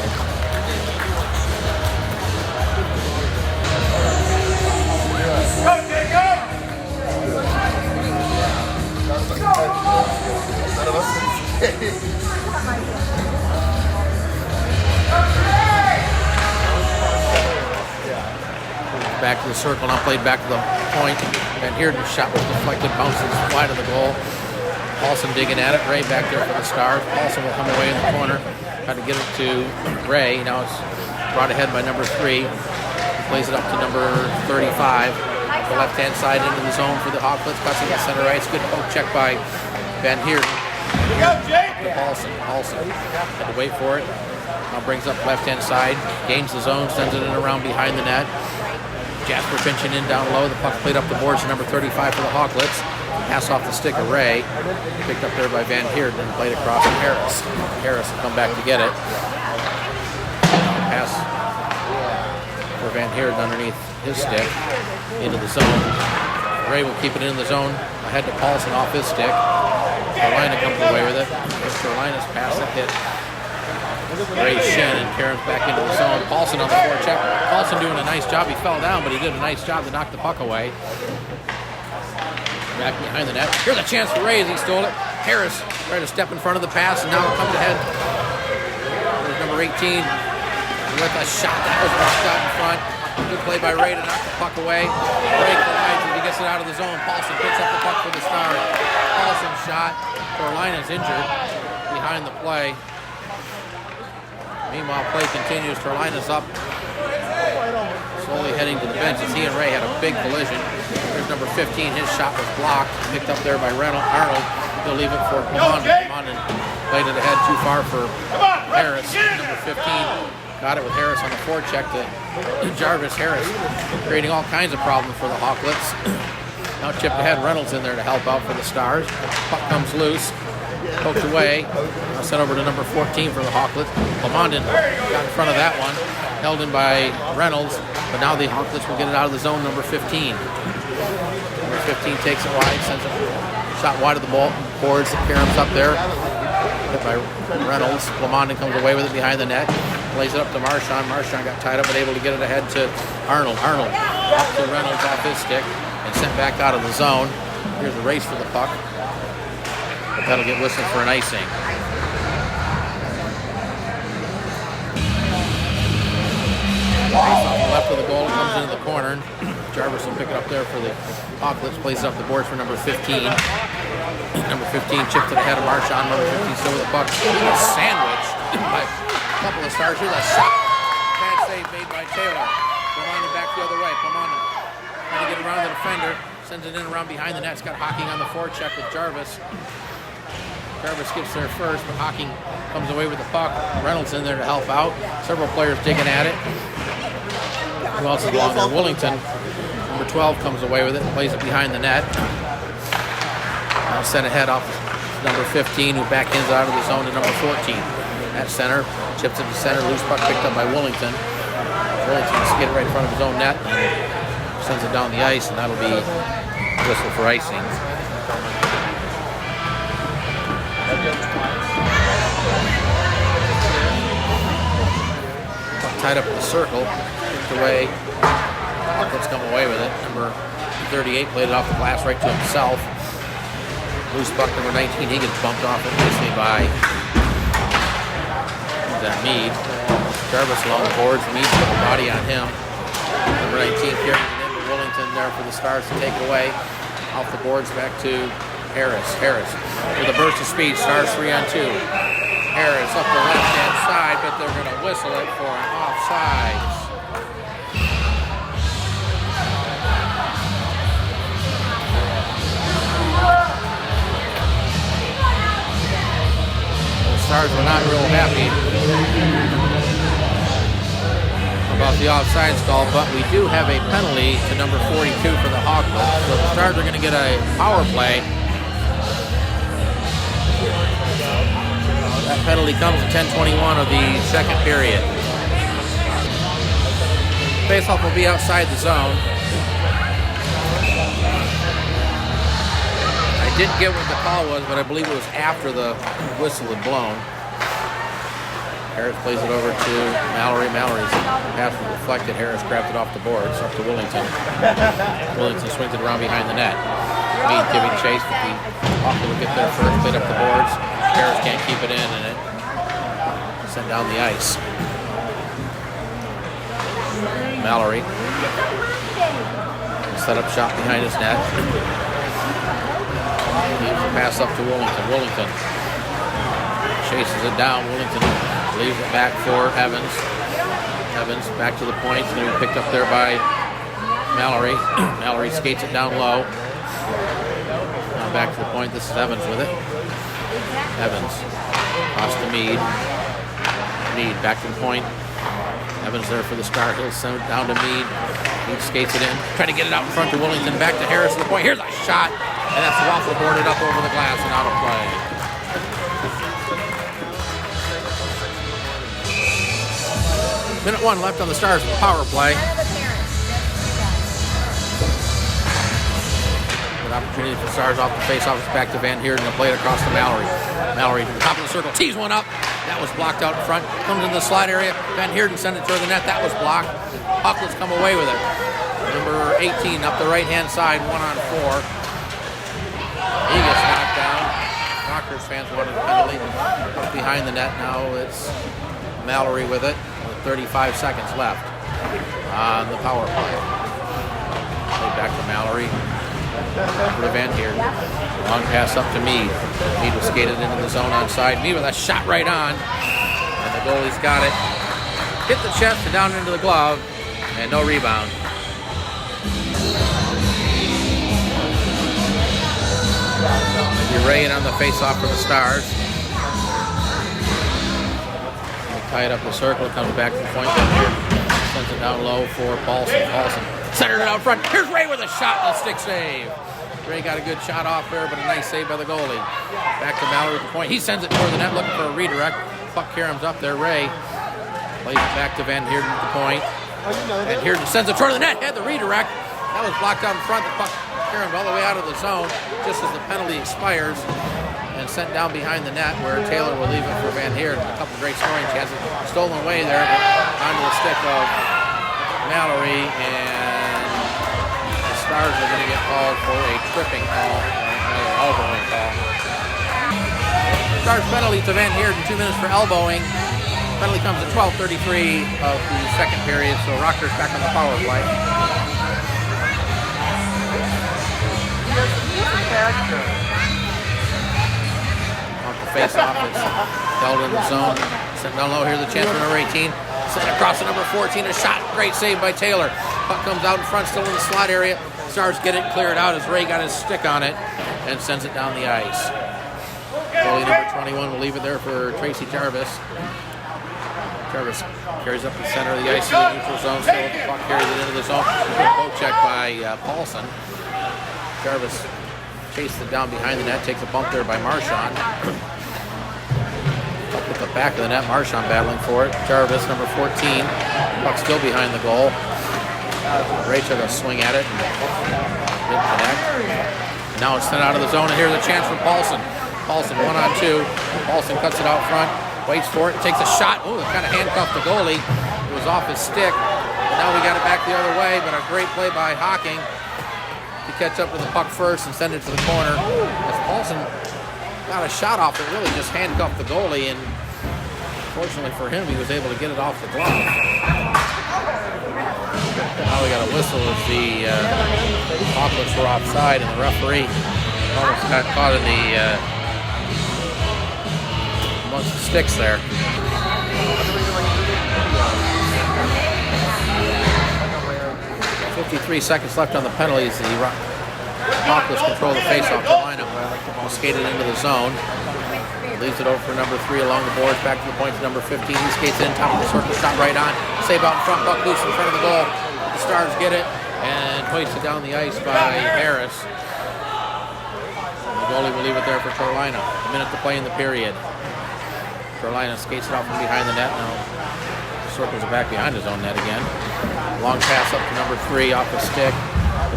Back to the circle, now played back to the point. And here the shot was deflected, bounces wide of the goal. Paulson digging at it. Ray back there for the Stars. Paulson will come away in the corner. Try to get it to Ray. Now it's brought ahead by number 3. He plays it up to number 35. The left-hand side into the zone for the Hawklets. Cuts it to center ice. Good poke check by Van Heerden. To Paulson. Paulson had to wait for it. Now brings up left-hand side. Gains the zone. Sends it in around behind the net. Jasper pinching in down low. The puck played up the boards to number 35 for the Hawklets. Pass off the stick of Ray. Picked up there by Van Heerden and played across to Harris. Harris will come back to get it. Pass for Van Heerden underneath his stick into the zone. Ray will keep it in the zone ahead to Paulson off his stick. Carolina comes away with it. Carolina's pass that hit Ray's shin and Karen's back into the zone. Paulson on the forecheck. Paulson doing a nice job. He fell down, but he did a nice job to knock the puck away. Back behind the net. Here's a chance for Ray as he stole it. Harris tried to step in front of the pass, and now it comes ahead. There's number 18 with a shot that was blocked out in front. Good play by Ray to knock the puck away. Ray collides as he gets it out of the zone. Paulson picks up the puck for the Stars. Paulson shot. Carolina's injured behind the play. Meanwhile, play continues. Carolina's up, slowly heading to the bench as he and Ray had a big collision. There's number 15. His shot was blocked, picked up there by Arnold. He'll leave it for Commandant. Commandant played it ahead too far for Harris. Number 15 got it with Harris on the forecheck to Jarvis. Harris creating all kinds of problems for the Hawklets. Now chipped ahead. Reynolds in there to help out for the Stars. Puck comes loose. Poked away. Now sent over to number 14 for the Hawklets. Commandant got in front of that one. Held in by Reynolds. But now the Hawklets will get it out of the zone, number 15. Number 15 takes it wide. Sends it shot wide of the ball. Boards. Karen's up there. Hit by Reynolds. Commandant comes away with it behind the net. Plays it up to MAHSHL. MAHSHL got tied up but able to get it ahead to Arnold. Arnold up to Reynolds off his stick and sent back out of the zone. Here's the race for the puck. But that'll get whistled for an icing. Race off the left of the goal comes into the corner. Jarvis will pick it up there for the Hawklets. Plays it up the boards for number 15. Number 15 chipped it ahead of MAHSHL. Number 15 still with the puck. Sandwiched by a couple of Stars. Here's a shot. Bad save made by Taylor. Pomona back the other way. Pomona trying to get around the defender. Sends it in around behind the net. It's got Hawking on the forecheck with Jarvis. Jarvis gets there first, but Hawking comes away with the puck. Reynolds in there to help out. Several players digging at it. Who else is along there? Willington, number 12, comes away with it and plays it behind the net. Now sent ahead off number 15, who backhands out of the zone to number 14. At center, chips it to center, loose puck picked up by Willington. Willington skidded right in front of his own net and sends it down the ice, and that'll be whistle for icing. tied up in the circle, kicked away. Hawklets come away with it. Number 38 played it off the glass right to himself. Loose puck, number 19, he gets bumped off it nicely by that Mead. Jarvis along the boards, Mead put the body on him. Number 19 carrying it into Willington there for the Stars to take it away. Off the boards back to Harris. Harris with a burst of speed, Stars 3-on-2. Harris up the left-hand side, but they're going to whistle it for an offside. Stars were not real happy about the offsides call, but we do have a penalty to number 42 for the Hawklets. So the Stars are going to get a power play. That penalty comes at 10:21 of the second period. Faceoff will be outside the zone. I didn't get what the call was, but I believe it was after the whistle had blown. Harris plays it over to Mallory. Mallory's pass was deflected. Harris grabbed it off the boards up to Willington. Willington swings it around behind the net. Mead giving chase, but the Hawklet will get there first, played up the boards. Harris can't keep it in, and it sent down the ice. Mallory set up shot behind his net. Leaves the pass up to Willington. Willington chases it down. Willington leaves it back for Evans. Evans back to the point. It's going to be picked up there by Mallory. Mallory skates it down low. Now back to the point. This is Evans with it. Evans. Toss to Mead. Mead back to the point. Evans there for the start. He'll send it down to Mead. Mead skates it in. Trying to get it out in front to Willington. Back to Harris to the point. Here's a shot. And that's waffle boarded up over the glass and out of play. Minute 1 left on the Stars power play. Good opportunity for the Stars off the face-off. It's back to Van Heerden to play it across to Mallory. Mallory to the top of the circle. Tees one up. That was blocked out in front. Comes into the slide area. Van Heerden sent it toward the net. That was blocked. Hawklets come away with it. Number 18 up the right-hand side, 1-on-4. He gets knocked down. Rockhurst fans wanted a penalty. Up behind the net now. It's Mallory with it. With 35 seconds left on the power play. Play back to Mallory. Over to Van Heerden. Long pass up to Mead. Mead was skated into the zone on side. Mead with a shot right on. And the goalie's got it. Hit the chest and down into the glove. And no rebound. Ray in on the face-off for the Stars. They tie it up the circle. It comes back to the point down here. Sends it down low for Paulson. Paulson centered it out front. Here's Ray with a shot and a stick save. Ray got a good shot off there, but a nice save by the goalie. Back to Mallory at the point. He sends it toward the net looking for a redirect. Puck caroms up there. Ray plays it back to Van Heerden at the point. Van Heerden sends it toward the net. Had the redirect. That was blocked out in front. The puck caromed all the way out of the zone just as the penalty expires and sent down behind the net where Taylor will leave it for Van Heerden. A couple great scoring chances. Stolen away there, but onto the stick of Mallory, and the Stars are going to get called for a tripping call, another elbowing call. Stars penalty to Van Heerden, 2 minutes for elbowing. Penalty comes at 12:33 of the second period, so Rockhurst back on the power play. Off the face-off, it's held in the zone. Sent down low. Here's the chance for number 18. Sent across to number 14. A shot. Great save by Taylor. Puck comes out in front, still in the slot area. Stars get it cleared out as Ray got his stick on it and sends it down the ice. Goalie number 21 will leave it there for Tracy Jarvis. Jarvis carries up the center of the ice in the neutral zone. Still with the puck, carries it into the zone. Good poke check by Paulson. Jarvis chases it down behind the net, takes a bump there by Marchand. Up with the back of the net, Marchand battling for it. Jarvis, number 14. Puck still behind the goal. Ray took a swing at it and didn't connect. Now it's sent out of the zone, and here's a chance for Paulson. Paulson 1-on-2. Paulson cuts it out front, waits for it, takes a shot. Oh, it kind of handcuffed the goalie. It was off his stick, but now we got it back the other way, but a great play by Hawking to catch up to the puck first and send it to the corner. As Paulson got a shot off that really just handcuffed the goalie, and fortunately for him, he was able to get it off the glove. Now we got a whistle as the Hawklets were offside, and the referee almost got caught in the amongst the sticks there. 53 seconds left on the penalties. The Hawklets control the face-off lineup. Skated into the zone. Leaves it over for number 3 along the boards. Back to the point to number 15. He skates in, top of the circle, shot right on. Save out in front, puck loose in front of the goal. The Stars get it and hoist it down the ice by Harris. The goalie will leave it there for Carolina. A minute to play in the period. Carolina skates it out from behind the net now. Circles it back behind his own net again. Long pass up to number 3 off the stick.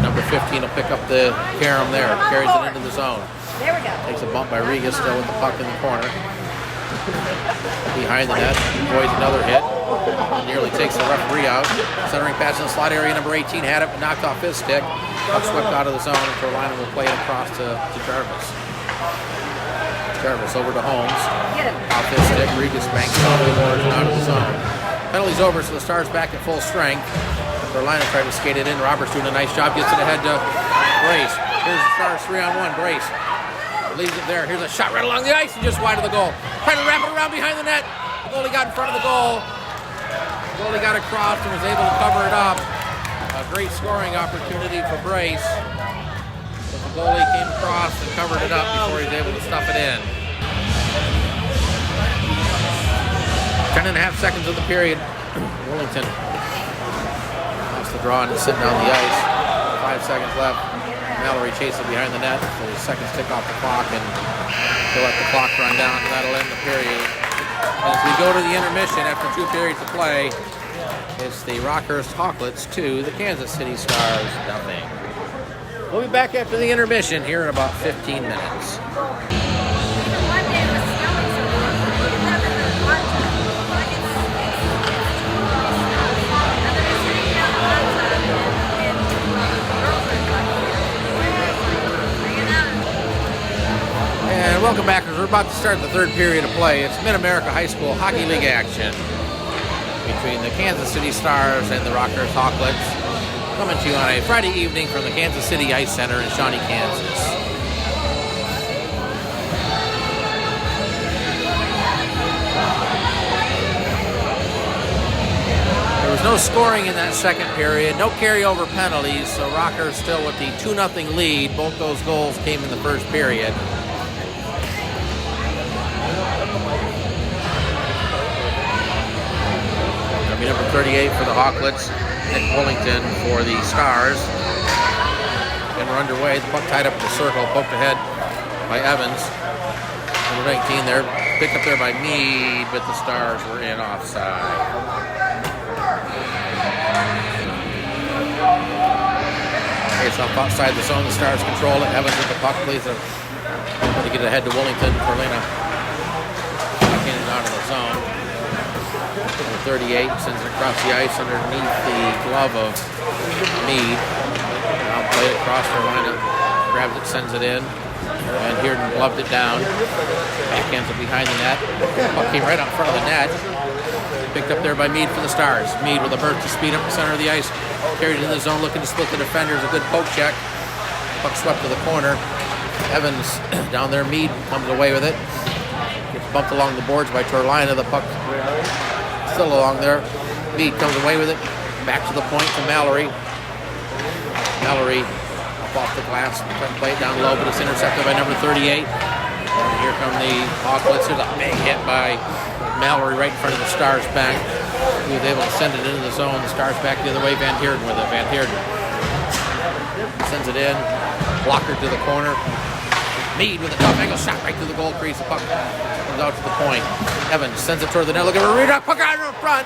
Number 15 will pick up the carom there. Carries it into the zone. There we go. Takes a bump by Riga, still with the puck in the corner. Behind the net, avoids another hit. Nearly takes the referee out. Centering pass in the slot area. Number 18 had it, but knocked off his stick. Puck swept out of the zone, and Carolina will play it across to Jarvis. Jarvis over to Holmes. Off his stick, Riga spanks off the boards and out of the zone. Penalty's over, so the Stars back at full strength. Carolina tried to skate it in. Roberts doing a nice job. Gets it ahead to Brace. Here's the Stars 3-on-1. Brace leaves it there. Here's a shot right along the ice and just wide of the goal. Trying to wrap it around behind the net. The goalie got in front of the goal. The goalie got across and was able to cover it up. A great scoring opportunity for Brace. But the goalie came across and covered it up before he was able to stuff it in. 10.5 seconds of the period. Wellington lost the draw and is sitting on the ice. 5 seconds left. Mallory chases behind the net. So his seconds tick off the clock, and he'll let the clock run down, and that'll end the period. As we go to the intermission after 2 periods of play, it's the Rockhurst Hawklets 2, the Kansas City Stars 0. We'll be back after the intermission here in about 15 minutes. And welcome back, as we're about to start the 3rd period of play. It's Mid-America High School Hockey League action between the Kansas City Stars and the Rockhurst Hawklets, coming to you on a Friday evening from the Kansas City Ice Center in Shawnee, Kansas. There was no scoring in that 2nd period, no carryover penalties, so Rockhurst still with the 2-0 lead. Both those goals came in the 1st period. Number 38 for the Hawklets, Nick Wellington for the Stars. And we're underway. The puck tied up in the circle, poked ahead by Evans. Number 19 there, picked up there by Meade, but the Stars were in offside. It's off outside the zone. The Stars control it. Evans with the puck, plays it to get it ahead to Wellington. Carolina back in and out of the zone. 38 sends it across the ice underneath the glove of Meade. Now play it across Carolina. Grabs it, sends it in. And Hearden gloved it down. Backhands it behind the net. Puck came right out in front of the net. Picked up there by Meade for the Stars. Meade with a burst of speed up the center of the ice. Carried into the zone, looking to split the defenders. A good poke check. Puck swept to the corner. Evans down there. Meade comes away with it. Gets bumped along the boards by Carolina. The puck still along there. Meade comes away with it. Back to the point to Mallory. Mallory up off the glass. Trying to play it down low, but it's intercepted by number 38. And here come the Hawklets. There's a big hit by Mallory right in front of the Stars back. He was able to send it into the zone. The Stars back the other way. Van Heerden with it. Van Heerden sends it in. Blocker to the corner. Meade with a tough angle shot right through the goal crease. The puck comes out to the point. Evans sends it toward the net. Look at Marina. Puck out in front.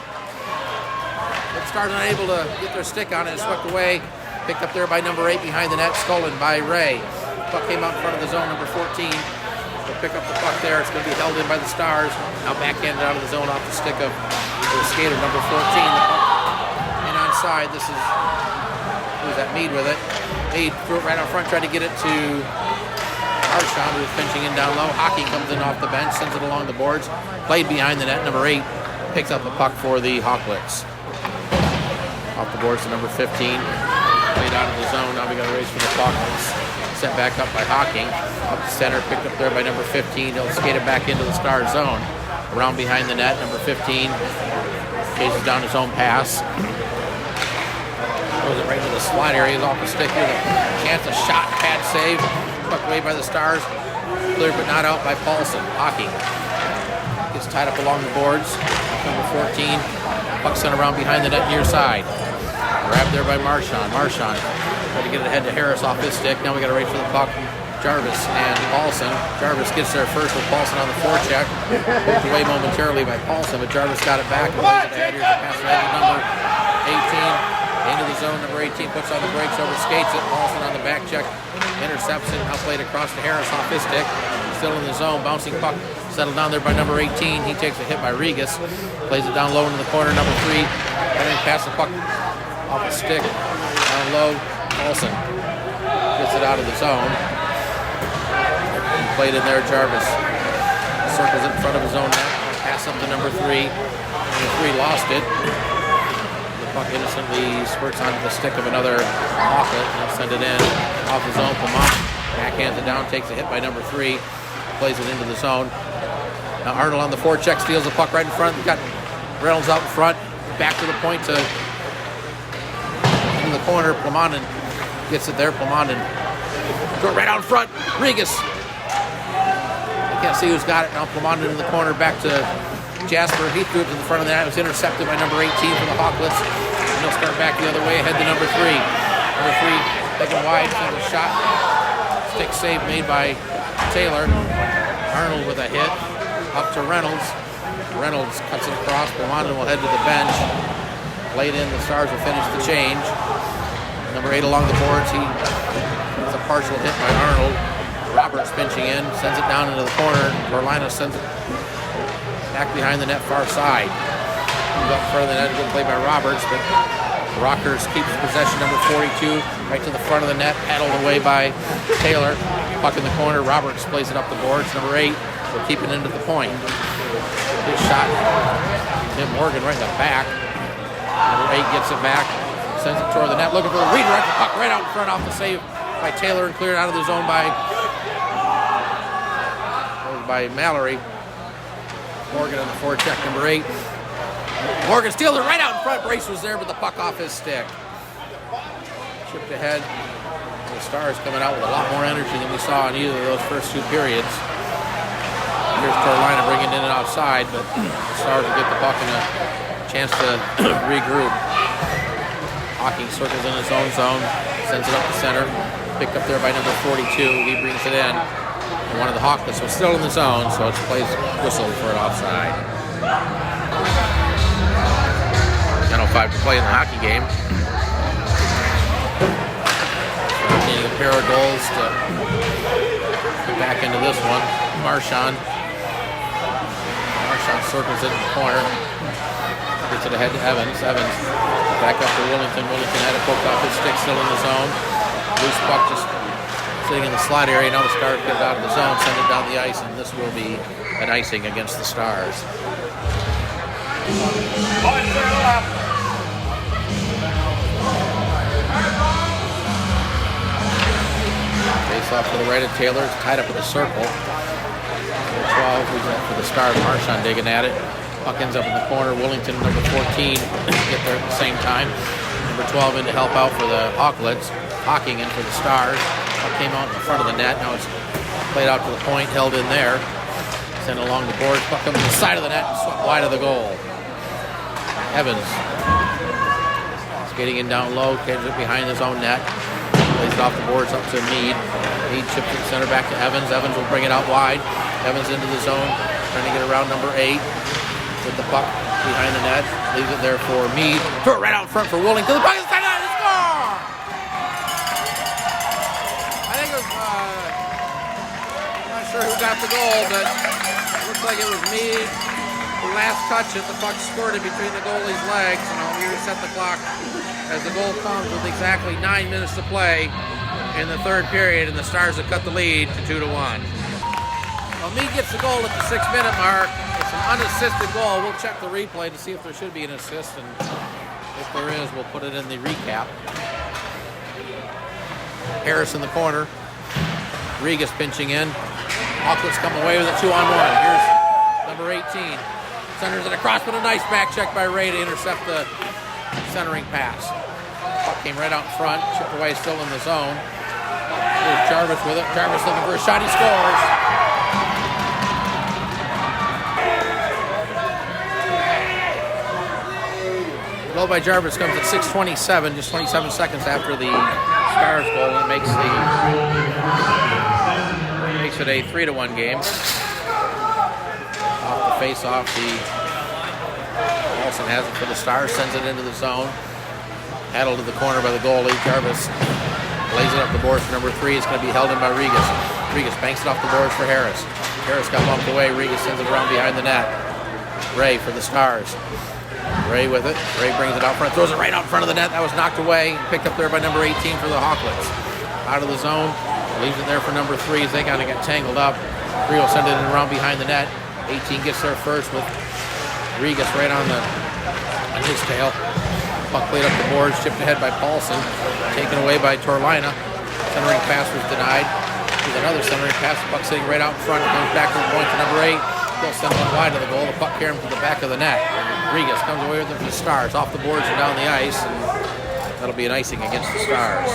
The Stars unable to get their stick on it. It's swept away. Picked up there by number 8 behind the net. Stolen by Ray. Puck came out in front of the zone. Number 14. They'll pick up the puck there. It's going to be held in by the Stars. Now backhanded out of the zone off the stick of the skater, number 14. The puck in onside. This is, who's that? Mead with it. Mead threw it right out front, tried to get it to MAHSHL, who was pinching in down low. Hockey comes in off the bench, sends it along the boards. Played behind the net. Number 8 picks up the puck for the Hawklets. Off the boards to number 15. Played out of the zone. Now we got a race for the puck. Sent back up by Hawking. Up the center, picked up there by number 15. He'll skate it back into the Star zone. Around behind the net, number 15 chases down his own pass. Throws it right into the slot area. He's off the stick here. Chance a shot, pad save. Puck away by the Stars. Cleared but not out by Paulson. Hawking gets tied up along the boards. Number 14. Puck sent around behind the net near side. Grabbed there by MAHSHL. MAHSHL tried to get it ahead to Harris off his stick. Now we got to race for the puck. Jarvis and Paulson. Jarvis gets there first with Paulson on the forecheck. Moved away momentarily by Paulson, but Jarvis got it back. And plays it ahead. Here's the pass ahead to number 18. Into the zone. Number 18 puts on the brakes, over skates it. Paulson on the back check. Intercepts it. Now played across to Harris off his stick. Still in the zone. Bouncing puck. Settled down there by number 18. He takes a hit by Regas. Plays it down low into the corner. Number 3. Heading past the puck off the stick. Down low. Paulson gets it out of the zone. Played in there, Jarvis circles it in front of his own net. Pass up to number 3. Number 3 lost it. The puck innocently squirts onto the stick of another Hawklet. He'll send it in off his own. Pamont backhands it down, takes a hit by number 3. Plays it into the zone. Now Arnold on the forecheck steals the puck right in front. We've got Reynolds out in front. Back to the point to in the corner. Plamondon gets it there. Plamondon go right out in front. Regas. Can't see who's got it now. Plamondon in the corner, back to Jasper. He threw it to the front of the net. It was intercepted by number 18 for the Hawklets. And he'll start back the other way, ahead to number 3. Number 3 taking wide, sends a shot. Stick save made by Taylor. Arnold with a hit. Up to Reynolds. Reynolds cuts it across. Plamondon will head to the bench. Laid in, the Stars will finish the change. Number 8 along the boards. He gets a partial hit by Arnold. Roberts pinching in, sends it down into the corner. Carolina sends it back behind the net, far side. Moves up further than that, good play by Roberts, but Rockhurst keeps possession, number 42, right to the front of the net, paddled away by Taylor. Puck in the corner, Roberts plays it up the boards. Number 8 will keep it into the point. Good shot, Tim Morgan right in the back. Number 8 gets it back, sends it toward the net, looking for the redirect, the puck right out in front off the save by Taylor and cleared out of the zone by Mallory. Morgan on the forecheck, number 8. Morgan steals it right out in front. Brace was there, but the puck off his stick. Chipped ahead. The Stars coming out with a lot more energy than we saw in either of those first 2 periods. Here's Carolina bringing it in outside, but the Stars will get the puck and a chance to regroup. Hawking circles in his own zone, sends it up the center. Picked up there by number 42. He brings it in. And one of the Hawklets was still in the zone, so it's plays whistled for an offside. 10:05 to play in the hockey game. Needing a pair of goals to get back into this one. MAHSHL circles it in the corner. Gets it ahead to Evans. Evans back up to Willington. Willington had it poked off his stick, still in the zone. Loose puck just sitting in the slot area. Now the Stars get it out of the zone, send it down the ice, and this will be an icing against the Stars. Face off to the right of Taylor. It's tied up in a circle. Number 12, who's up for the Stars. MAHSHL digging at it. Puck ends up in the corner. Willington, number 14, get there at the same time. Number 12 in to help out for the Hawklets. Hawking in for the Stars. Puck came out in front of the net. Now it's played out to the point, held in there. Sent along the boards. Puck comes to the side of the net and swept wide of the goal. Evans skating in down low, catches it behind his own net. Plays it off the boards up to Mead. Mead chips it center back to Evans. Evans will bring it out wide. Evans into the zone, trying to get around number 8 with the puck behind the net. Leaves it there for Mead. Throw it right out in front for Willington. The puck is sent out and score! I think it was, I'm not sure who got the goal, but it looks like it was Mead. last touch it, the puck squirted between the goalie's legs, and I'll reset the clock as the goal comes with exactly 9 minutes to play in the third period, and the Stars have cut the lead to 2-1. Well, Meade gets the goal at the 6-minute mark. It's an unassisted goal. We'll check the replay to see if there should be an assist, and if there is, we'll put it in the recap. Harris in the corner. Regas pinching in. Hawklets come away with a 2-on-1. Here's number 18. Centers it across, but a nice back check by Ray to intercept the centering pass. Puck came right out in front, chipped away, still in the zone. Here's Jarvis with it. Jarvis looking for a shot. He scores. Goal by Jarvis comes at 6:27, just 27 seconds after the Stars goal. It makes it a 3-1 game. Off the face-off, Olsen has it for the Stars, sends it into the zone. Paddled to the corner by the goalie. Jarvis lays it up the boards for number 3. It's going to be held in by Regas. Regas banks it off the boards for Harris. Harris got bumped away. Regas sends it around behind the net. Ray for the Stars. Ray with it. Ray brings it out front, throws it right out in front of the net. That was knocked away. Picked up there by number 18 for the Hawklets. Out of the zone. Leaves it there for number 3 as they kind of get tangled up. 3 will send it around behind the net. 18 gets there first with Regas right on his tail. Puck played up the boards, chipped ahead by Paulson. Taken away by Torlina. Centering pass was denied. There's another centering pass. The puck sitting right out in front. It goes back to the point to number 8. They'll send one wide of the goal. The puck carrying to the back of the net. Regas comes away with it for the Stars. Off the boards and down the ice. And that'll be an icing against the Stars.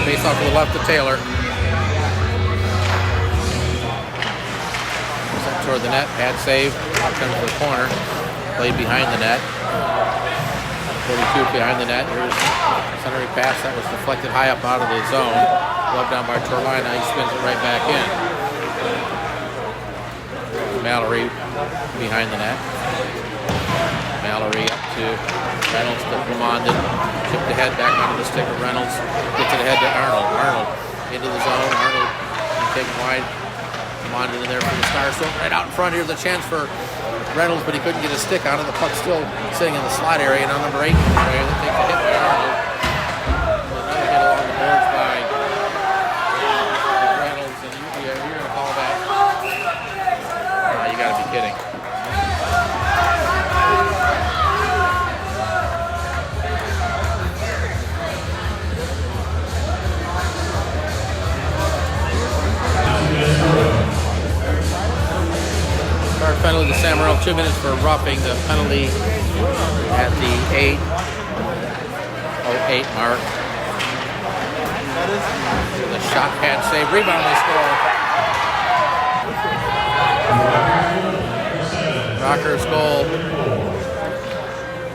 Face off to the left of Taylor. Sent toward the net. Pad save. Puck comes to the corner. Played behind the net. 42 behind the net. Here's a centering pass that was deflected high up out of the zone. Gloved down by Torlina. He spins it right back in. Mallory behind the net. Mallory up to Reynolds to Lamondon. Chipped ahead back onto the stick of Reynolds. Gets it ahead to Arnold. Arnold into the zone. Arnold taken wide. Lamondon in there for the Stars. So right out in front. Here's a chance for Reynolds, but he couldn't get his stick on it. The puck's still sitting in the slot area. And on number 8, that takes a hit by Arnold. Another hit along the boards by Reynolds. And you're going to call that. You got to be kidding. Stars penalty to Sam Morrell. 2 minutes for roughing. The penalty at the 8:08 mark. The shot pad save. Rebound, they score. Rockhurst goal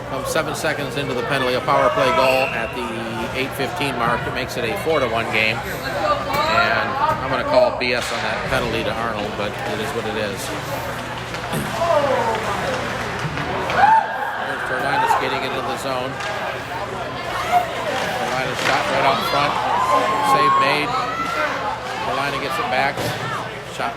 comes 7 seconds into the penalty. A power play goal at the 8:15 mark. It makes it a 4-1 game. And I'm going to call BS on that penalty to Arnold, but it is what it is. There's Torlina skating into the zone. Torlina shot right out in front. Save made. Torlina gets it back. Shot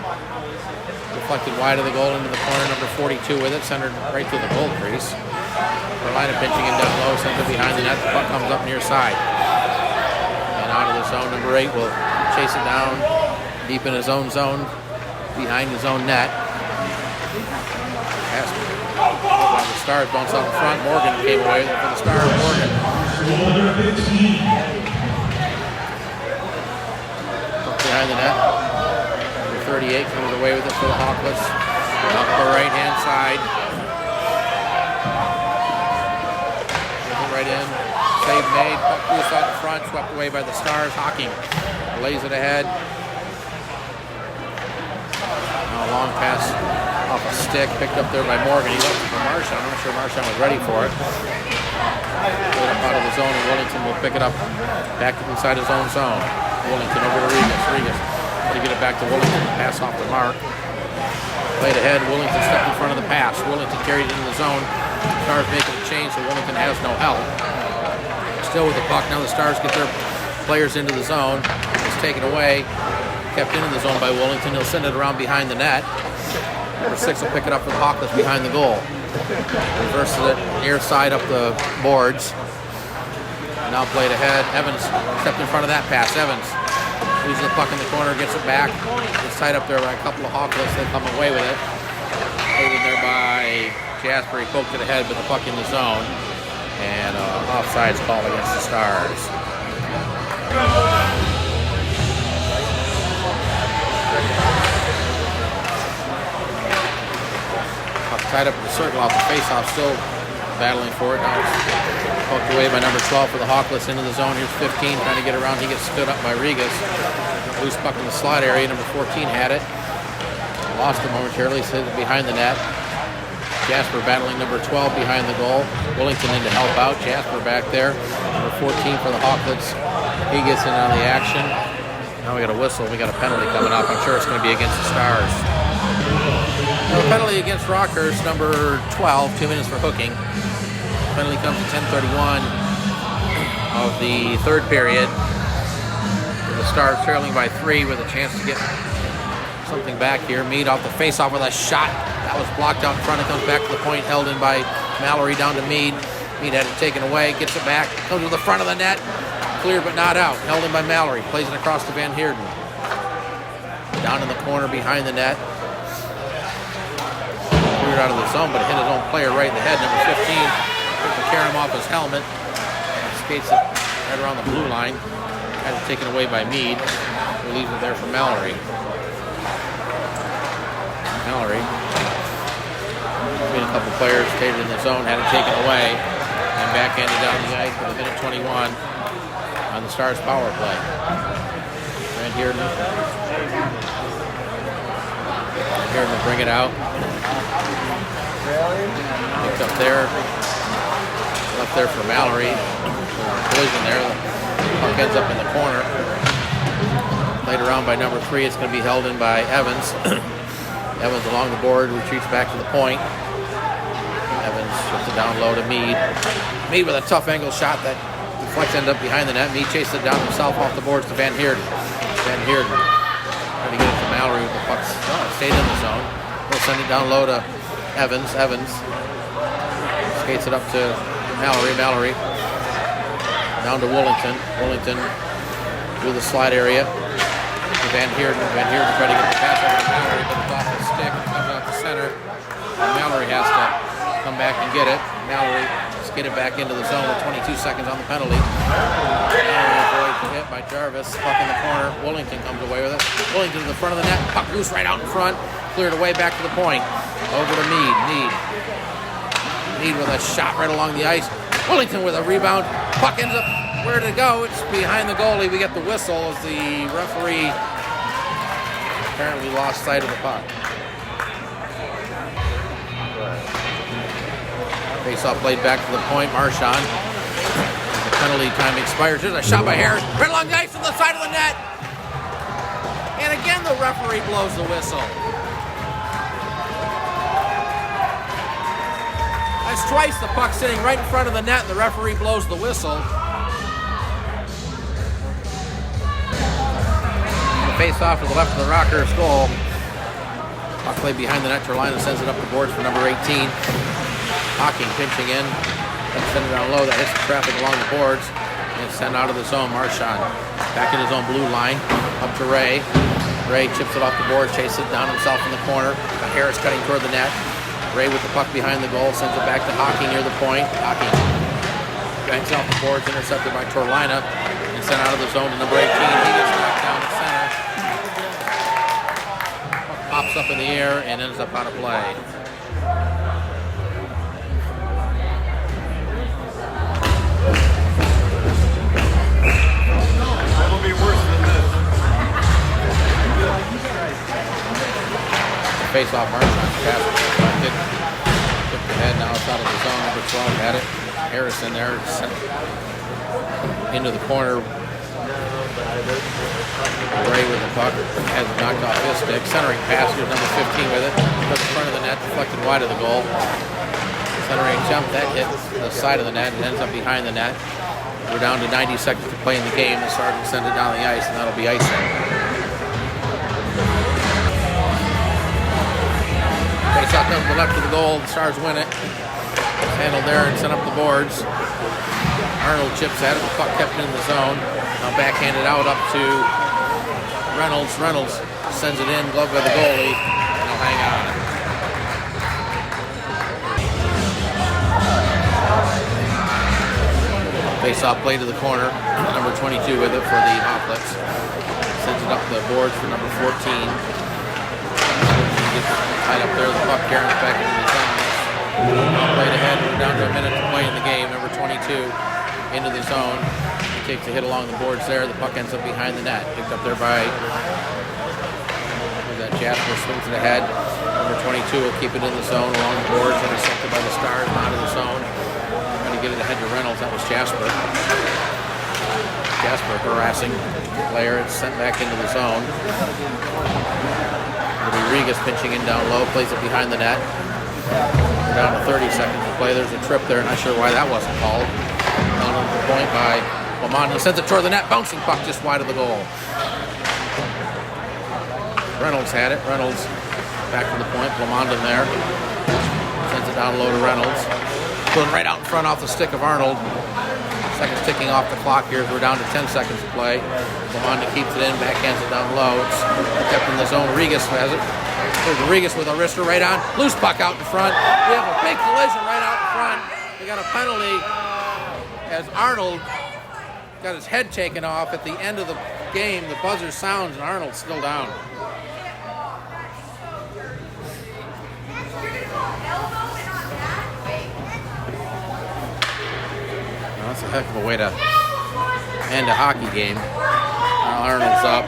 deflected wide of the goal into the corner. Number 42 with it, centered right through the goal crease. Torlina pinching in down low, sends it behind the net. The puck comes up near side. And out of the zone, number 8 will chase it down deep in his own zone, behind his own net. While the Stars bounce out in front, Morgan came away for the Stars. Morgan. Behind the net. Number 38 comes away with it for the Hawklets. Up the right-hand side. Right in. Save made. Puck loose out in front. Swept away by the Stars. Hawking lays it ahead. Now a long pass off a stick. Picked up there by Morgan. He left it for Marchand. I'm not sure Marchand was ready for it. Put up out of the zone, and Willington will pick it up back inside his own zone. Willington over to Regas. Regas to get it back to Willington. Pass off the mark. Played ahead. Willington stepped in front of the pass. Willington carried it into the zone. Stars making a change, so Willington has no help. Still with the puck. Now the Stars get their players into the zone. It's taken away. kept into the zone by Wellington. He'll send it around behind the net. Number 6 will pick it up for the Hawklets behind the goal. Reverses it near side up the boards. Now played ahead. Evans stepped in front of that pass. Evans loses the puck in the corner, gets it back. It's tied up there by a couple of Hawklets. They come away with it. Played in there by Jasper. He poked it ahead with the puck in the zone. And offsides call against the Stars. Puck tied up in the circle off the faceoff, still battling for it. Now it's poked away by number 12 for the Hawklets into the zone. Here's 15 trying to get around. He gets stood up by Regas. Loose puck in the slot area. Number 14 had it. Lost it momentarily, sits behind the net. Jasper battling number 12 behind the goal. Wellington in to help out. Jasper back there. Number 14 for the Hawklets. He gets in on the action. Now we got a whistle. We got a penalty coming up. I'm sure it's going to be against the Stars. A penalty against Rockhurst, number 12, 2 minutes for hooking. Penalty comes at 10:31 of the third period. The Stars trailing by 3 with a chance to get something back here. Mead off the faceoff with a shot. That was blocked out in front. It comes back to the point, held in by Mallory down to Mead. Mead had it taken away, gets it back, comes to the front of the net. Cleared but not out. Held in by Mallory. Plays it across to Van Heerden. Down in the corner behind the net. Cleared out of the zone, but hit his own player right in the head. Number 15. Took the carom off his helmet. Skates it right around the blue line. Had it taken away by Mead. He leaves it there for Mallory. Mallory. Between a couple players, stayed in the zone, had it taken away. And backhanded down the ice with a minute 21 on the Stars power play. Van Heerden. Van Heerden will bring it out. Picked up there. Left there for Mallory. Collision there. The puck ends up in the corner. Played around by number 3. It's going to be held in by Evans. Evans along the board, retreats back to the point. Evans shifts it down low to Mead. Mead with a tough angle shot that deflects end up behind the net. Mead chases it down himself off the boards to Van Heerden. Van Heerden trying to get it to Mallory with the puck. Stayed in the zone. He'll send it down low to Evans. Evans skates it up to Mallory. Mallory down to Wellington. Wellington through the slide area to Van Heerden. Van Heerden trying to get the pass over to Mallory, but it's off the stick. It comes out the center. And Mallory has to come back and get it. Mallory skated back into the zone with 22 seconds on the penalty. Mallory avoids the hit by Jarvis. Puck in the corner. Wellington comes away with it. Wellington to the front of the net. Puck loose right out in front. Cleared away back to the point. Over to Mead. Mead with a shot right along the ice. Wellington with a rebound. Puck ends up where to go. It's behind the goalie. We get the whistle as the referee apparently lost sight of the puck. Face-off played back to the point. MAHSHL. The penalty time expires. There's a shot by Harris. Right along the ice to the side of the net. And again the referee blows the whistle. That's twice the puck sitting right in front of the net and the referee blows the whistle. The face-off to the left of the Rockhurst goal. Puck played behind the net. Carolina sends it up the boards for number 18. Hawking pinching in. Then send it down low. That hits the traffic along the boards. And sent out of the zone. MAHSHL back in his own blue line. Up to Ray. Ray chips it off the board. Chases it down himself in the corner. Got Harris cutting toward the net. Ray with the puck behind the goal, sends it back to Hawking near the point. Hawking banks off the boards, intercepted by Torlina, and sent out of the zone to number 18. He gets knocked down at center. Puck pops up in the air and ends up out of play. That'll be worse than this. Face-off, MAHSHL pass deflected. Tipped the head, now it's out of the zone. Number 12 had it. Harris in there, sent into the corner. Ray with the puck, has it knocked off his stick. Centering pass, here's number 15 with it. Put the front of the net, deflected wide of the goal. Centering jump, that hit the side of the net. It ends up behind the net. We're down to 90 seconds to play in the game. The Sergeant sends it down the ice, and that'll be icing. to the left of the goal. The Stars win it. It's handled there and sent up the boards. Arnold chips at it. The puck kept in the zone. Now backhanded out up to Reynolds. Reynolds sends it in. Glove by the goalie. And he'll hang on. Face-off play to the corner. Number 22 with it for the Hawklets. Sends it up the boards for number 14. Tied up there. The puck carries back into the zone. Played ahead. We're down to a minute to play in the game. Number 22 into the zone. He takes a hit along the boards there. The puck ends up behind the net. Picked up there by Jasper. Swings it ahead. Number 22 will keep it in the zone along the boards. Intercepted by the Stars. Out of the zone. Trying to get it ahead to Reynolds. That was Jasper. Jasper harassing the player. It's sent back into the zone. It'll be Regas pinching in down low. Plays it behind the net. We're down to 30 seconds to play. There's a trip there. Not sure why that wasn't called. Down on the point by Lamont. Sends it toward the net. Bouncing puck just wide of the goal. Reynolds had it. Reynolds back to the point. Lamont in there. Sends it down low to Reynolds. Going right out in front off the stick of Arnold. Seconds ticking off the clock here as we're down to 10 seconds to play. Lamont keeps it in. Backhands it down low. It's kept in the zone. Regas has it. There's Regas with a wrister right on. Loose puck out in front. We have a big collision right out in front. We got a penalty as Arnold got his head taken off at the end of the game. The buzzer sounds and Arnold's still down. Well, that's a heck of a way to end a hockey game. Now Arnold's up.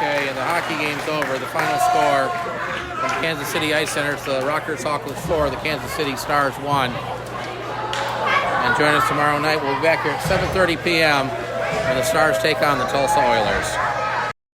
And the hockey game's over. The final score from the Kansas City Ice Center is the Rockhurst Hawklets 4, the Kansas City Stars 1. And join us tomorrow night. We'll be back here at 7:30 p.m. when the Stars take on the Tulsa Oilers.